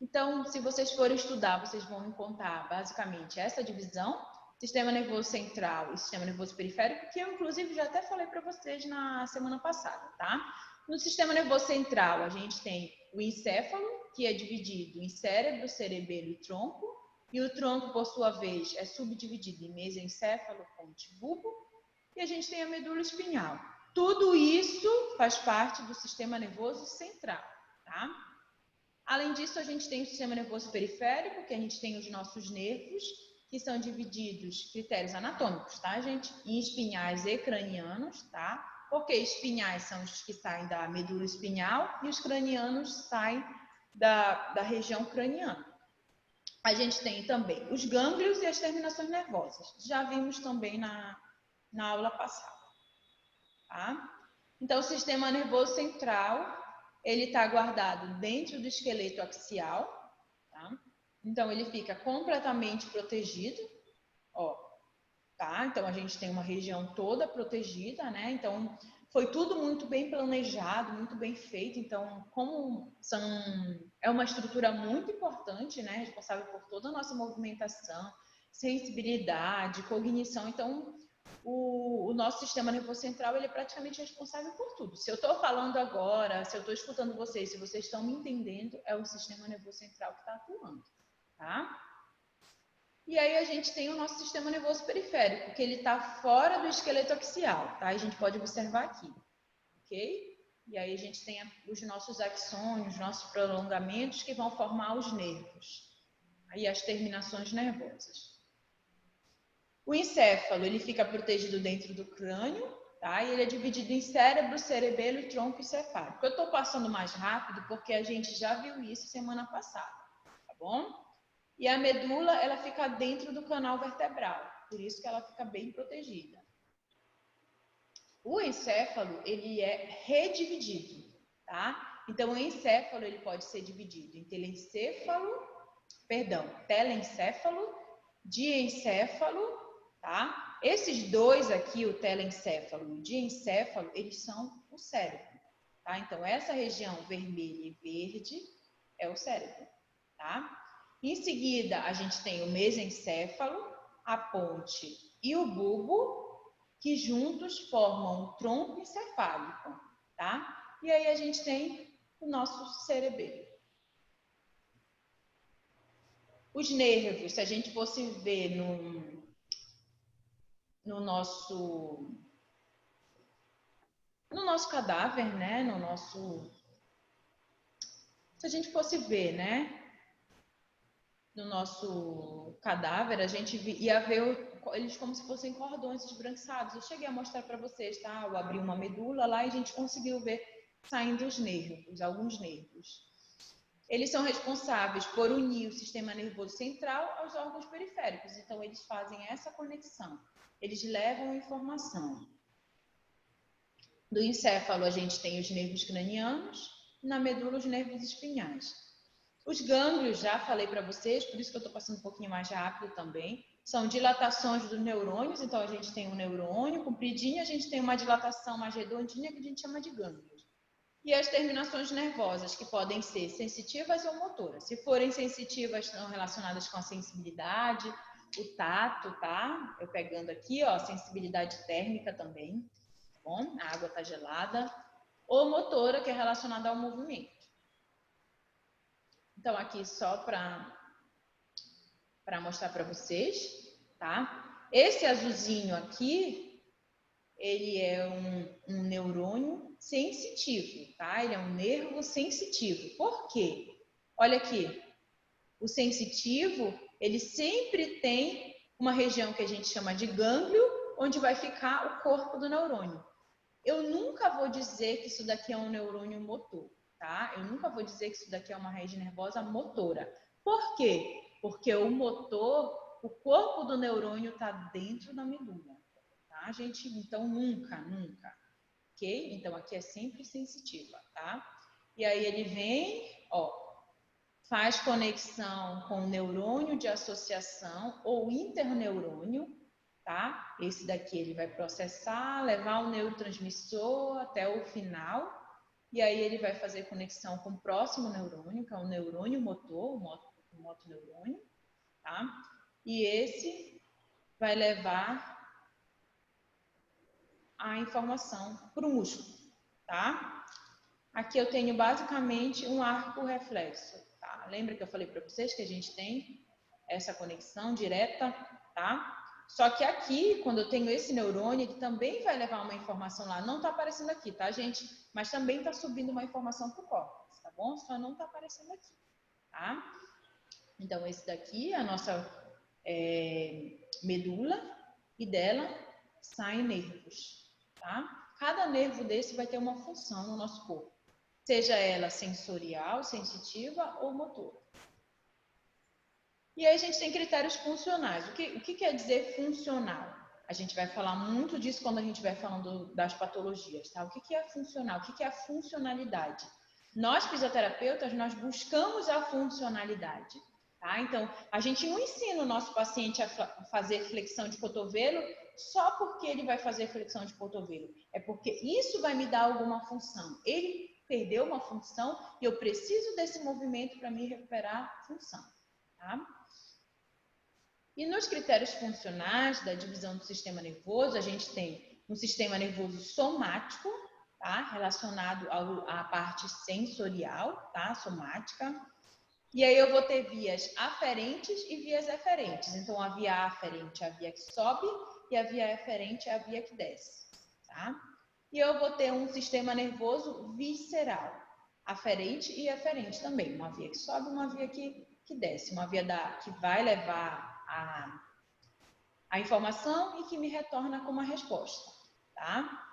S1: Então, se vocês forem estudar, vocês vão encontrar basicamente essa divisão, sistema nervoso central e sistema nervoso periférico, que eu inclusive já até falei para vocês na semana passada, tá? No sistema nervoso central, a gente tem o encéfalo, que é dividido em cérebro, cerebelo e tronco, e o tronco, por sua vez, é subdividido em mesencéfalo, ponte, bulbo, e a gente tem a medula espinhal. Tudo isso faz parte do sistema nervoso central, tá? Além disso, a gente tem o sistema nervoso periférico, que a gente tem os nossos nervos, que são divididos, critérios anatômicos, tá, gente? Em espinhais e cranianos, tá? Porque espinhais são os que saem da medula espinhal e os cranianos saem da região craniana. A gente tem também os gânglios e as terminações nervosas. Já vimos também na aula passada, tá? Então, o sistema nervoso central, ele está guardado dentro do esqueleto axial, tá? Então, ele fica completamente protegido, ó, tá? Então, a gente tem uma região toda protegida, né? Então, foi tudo muito bem planejado, muito bem feito. Então, como é uma estrutura muito importante, né? Responsável por toda a nossa movimentação, sensibilidade, cognição. Então, o nosso sistema nervoso central, ele é praticamente responsável por tudo. Se eu estou falando agora, se eu estou escutando vocês, se vocês estão me entendendo, é o sistema nervoso central que está atuando, tá? E aí a gente tem o nosso sistema nervoso periférico, que ele está fora do esqueleto axial, tá? A gente pode observar aqui, ok? E aí a gente tem os nossos axônios, os nossos prolongamentos que vão formar os nervos. Aí as terminações nervosas. O encéfalo, ele fica protegido dentro do crânio, tá? E ele é dividido em cérebro, cerebelo e tronco encefálico. Eu estou passando mais rápido porque a gente já viu isso semana passada, tá bom? E a medula, ela fica dentro do canal vertebral, por isso que ela fica bem protegida. O encéfalo, ele é redividido, tá? Então, o encéfalo, ele pode ser dividido em telencéfalo, diencéfalo, tá? Esses dois aqui, o telencéfalo e o diencéfalo, eles são o cérebro, tá? Então, essa região vermelha e verde é o cérebro, tá? Em seguida, a gente tem o mesencéfalo, a ponte e o bulbo, que juntos formam o tronco encefálico, tá? E aí a gente tem o nosso cerebelo. Os nervos, se a gente fosse ver no nosso cadáver, né? Se a gente fosse ver, né? No nosso cadáver, a gente ia ver eles como se fossem cordões esbranquiçados. Eu cheguei a mostrar para vocês, tá? Eu abri uma medula lá e a gente conseguiu ver saindo os nervos, alguns nervos. Eles são responsáveis por unir o sistema nervoso central aos órgãos periféricos. Então, eles fazem essa conexão. Eles levam informação. Do encéfalo, a gente tem os nervos cranianos, na medula, os nervos espinhais. Os gânglios, já falei para vocês, por isso que eu estou passando um pouquinho mais rápido também, são dilatações dos neurônios. Então, a gente tem um neurônio compridinho, a gente tem uma dilatação mais redondinha que a gente chama de gânglios. E as terminações nervosas, que podem ser sensitivas ou motoras. Se forem sensitivas, estão relacionadas com a sensibilidade, o tato, tá? Eu pegando aqui, ó, sensibilidade térmica também, tá bom? A água tá gelada. Ou motora, que é relacionada ao movimento. Então, aqui só para mostrar para vocês, tá? Esse azulzinho aqui, ele é um neurônio sensitivo, tá? Ele é um nervo sensitivo. Por quê? Olha aqui, o sensitivo, ele sempre tem uma região que a gente chama de gânglio, onde vai ficar o corpo do neurônio. Eu nunca vou dizer que isso daqui é um neurônio motor, tá? Eu nunca vou dizer que isso daqui é uma rede nervosa motora. Por quê? Porque o motor, o corpo do neurônio está dentro da medula, tá, gente? Então, nunca, ok? Então, aqui é sempre sensitiva, tá? E aí ele vem, ó, faz conexão com o neurônio de associação ou interneurônio, tá? Esse daqui ele vai processar, levar o neurotransmissor até o final, e aí ele vai fazer conexão com o próximo neurônio, que é o neurônio motor, o motoneurônio, tá? E esse vai levar a informação para o músculo, tá? Aqui eu tenho basicamente um arco reflexo, tá? Lembra que eu falei para vocês que a gente tem essa conexão direta, tá? Só que aqui, quando eu tenho esse neurônio, ele também vai levar uma informação lá. Não está aparecendo aqui, tá, gente? Mas também está subindo uma informação para o córtex, tá bom? Só não está aparecendo aqui, tá? Então, esse daqui é a nossa medula e dela saem nervos, tá? Cada nervo desse vai ter uma função no nosso corpo, seja ela sensorial, sensitiva ou motor. E aí a gente tem critérios funcionais. O que quer dizer funcional? A gente vai falar muito disso quando a gente vai falando das patologias, tá? O que é funcional? O que é a funcionalidade? Nós, fisioterapeutas, nós buscamos a funcionalidade, tá? Então, a gente não ensina o nosso paciente a fazer flexão de cotovelo só porque ele vai fazer flexão de cotovelo. É porque isso vai me dar alguma função. Ele perdeu uma função e eu preciso desse movimento para me recuperar a função, tá? E nos critérios funcionais da divisão do sistema nervoso, a gente tem um sistema nervoso somático, tá? Relacionado à parte sensorial, tá? Somática. E aí eu vou ter vias aferentes e vias eferentes. Então, a via aferente é a via que sobe e a via eferente é a via que desce, tá? E eu vou ter um sistema nervoso visceral, aferente e eferente também. Uma via que sobe e uma via que desce. Uma via que vai levar a informação e que me retorna com uma resposta, tá?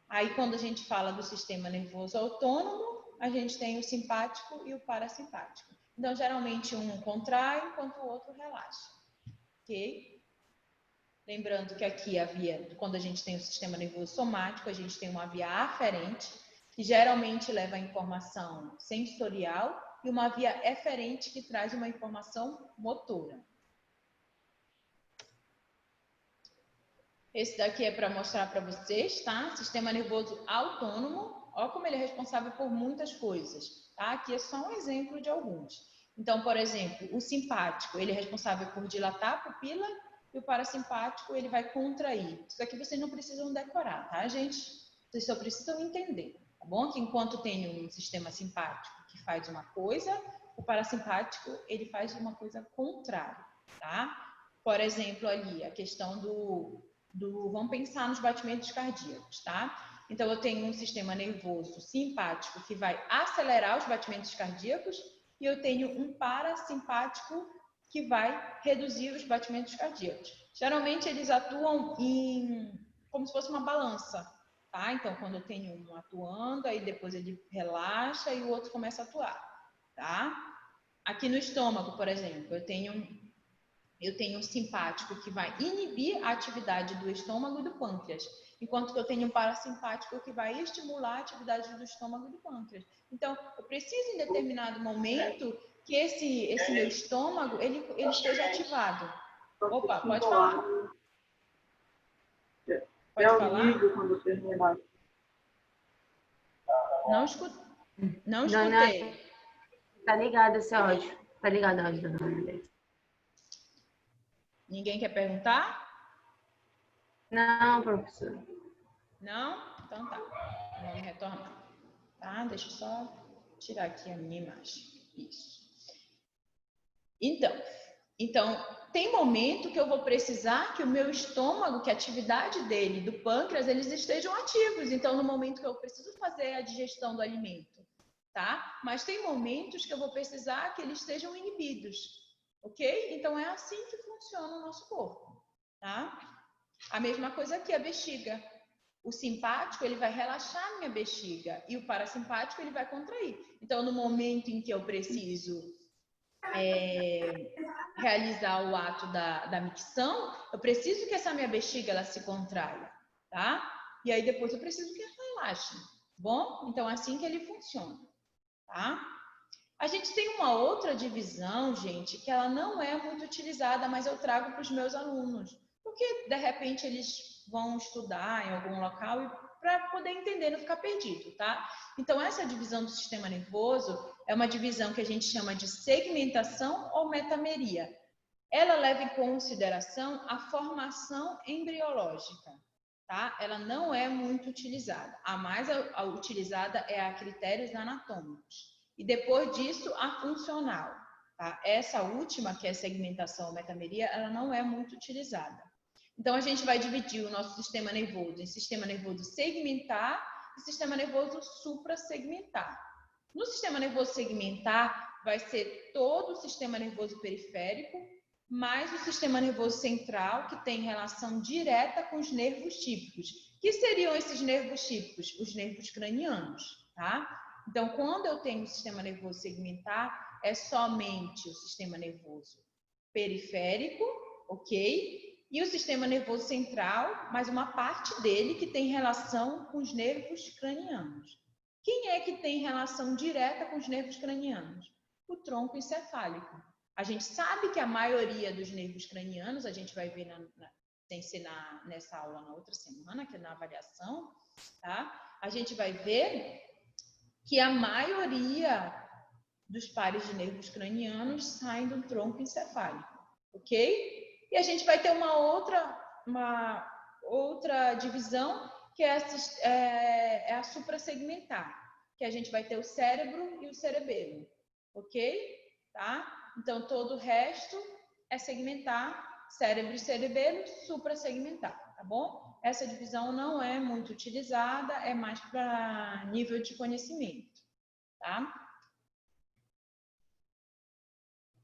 S1: Aí, quando a gente fala do sistema nervoso autônomo, a gente tem o simpático e o parasimpático. Então, geralmente, um contrai enquanto o outro relaxa, ok? Lembrando que aqui a via, quando a gente tem o sistema nervoso somático, a gente tem uma via aferente, que geralmente leva a informação sensorial, e uma via eferente, que traz uma informação motora. Esse daqui é para mostrar para vocês, tá? Sistema nervoso autônomo. Olha como ele é responsável por muitas coisas, tá? Aqui é só um exemplo de alguns. Então, por exemplo, o simpático, ele é responsável por dilatar a pupila e o parasimpático, ele vai contrair. Isso aqui vocês não precisam decorar, tá, gente? Vocês só precisam entender, tá bom? Que enquanto tem um sistema simpático que faz uma coisa, o parasimpático, ele faz uma coisa contrária, tá? Por exemplo, ali, a questão vamos pensar nos batimentos cardíacos, tá? Então, eu tenho um sistema nervoso simpático que vai acelerar os batimentos cardíacos e eu tenho um parasimpático que vai reduzir os batimentos cardíacos. Geralmente, eles atuam como se fosse uma balança, tá? Então, quando eu tenho um atuando, aí depois ele relaxa e o outro começa a atuar, tá? Aqui no estômago, por exemplo, eu tenho um simpático que vai inibir a atividade do estômago e do pâncreas, enquanto que eu tenho um parasimpático que vai estimular a atividade do estômago e do pâncreas. Então, eu preciso em determinado momento que esse meu estômago ele esteja ativado. Opa, pode falar. Pode falar? Não escutei.
S4: Tá ligado esse áudio. Tá ligado o áudio, dona Andressa.
S1: Ninguém quer perguntar?
S4: Não, professor.
S1: Não? Então tá. Vamos retornar. Tá? Deixa eu só tirar aqui a minha imagem. Isso. Então, tem momento que eu vou precisar que o meu estômago, que a atividade dele, do pâncreas, eles estejam ativos. Então, no momento que eu preciso fazer a digestão do alimento, tá? Mas tem momentos que eu vou precisar que eles estejam inibidos. Ok? Então, é assim que funciona o nosso corpo, tá? A mesma coisa aqui, a bexiga. O simpático, ele vai relaxar a minha bexiga e o parasimpático, ele vai contrair. Então, no momento em que eu preciso realizar o ato da micção, eu preciso que essa minha bexiga, ela se contraia, tá? E aí, depois eu preciso que ela relaxe, bom? Então, é assim que ele funciona, tá? A gente tem uma outra divisão, gente, que ela não é muito utilizada, mas eu trago para os meus alunos. Porque, de repente, eles vão estudar em algum local e para poder entender, não ficar perdido, tá? Então, essa divisão do sistema nervoso é uma divisão que a gente chama de segmentação ou metameria. Ela leva em consideração a formação embriológica, tá? Ela não é muito utilizada. A mais utilizada é a critérios anatômicos. E depois disso, a funcional. Tá? Essa última, que é segmentação ou metameria, ela não é muito utilizada. Então, a gente vai dividir o nosso sistema nervoso em sistema nervoso segmentar e sistema nervoso suprassegmentar. No sistema nervoso segmentar, vai ser todo o sistema nervoso periférico, mais o sistema nervoso central, que tem relação direta com os nervos típicos. Que seriam esses nervos típicos? Os nervos cranianos, tá? Então, quando eu tenho o sistema nervoso segmentar, é somente o sistema nervoso periférico, ok? E o sistema nervoso central, mas uma parte dele que tem relação com os nervos cranianos. Quem é que tem relação direta com os nervos cranianos? O tronco encefálico. A gente sabe que a maioria dos nervos cranianos, a gente vai ver nessa aula na outra semana, que é na avaliação, tá? A gente vai ver que a maioria dos pares de nervos cranianos saem do tronco encefálico, ok? E a gente vai ter uma outra divisão, que é a suprassegmentar, que a gente vai ter o cérebro e o cerebelo, ok? Tá? Então, todo o resto é segmentar, cérebro e cerebelo, suprassegmentar, tá bom? Essa divisão não é muito utilizada, é mais para nível de conhecimento, tá?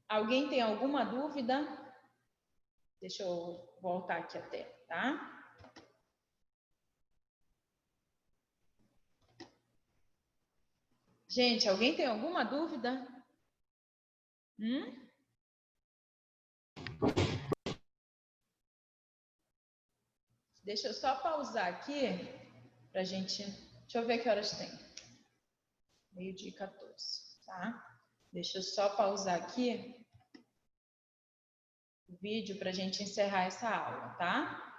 S1: Alguém tem alguma dúvida? Deixa eu voltar aqui até, tá? Gente, alguém tem alguma dúvida? Deixa eu só pausar aqui pra gente... Deixa eu ver que horas tem. 12:14, tá? Deixa eu só pausar aqui o vídeo pra gente encerrar essa aula, tá?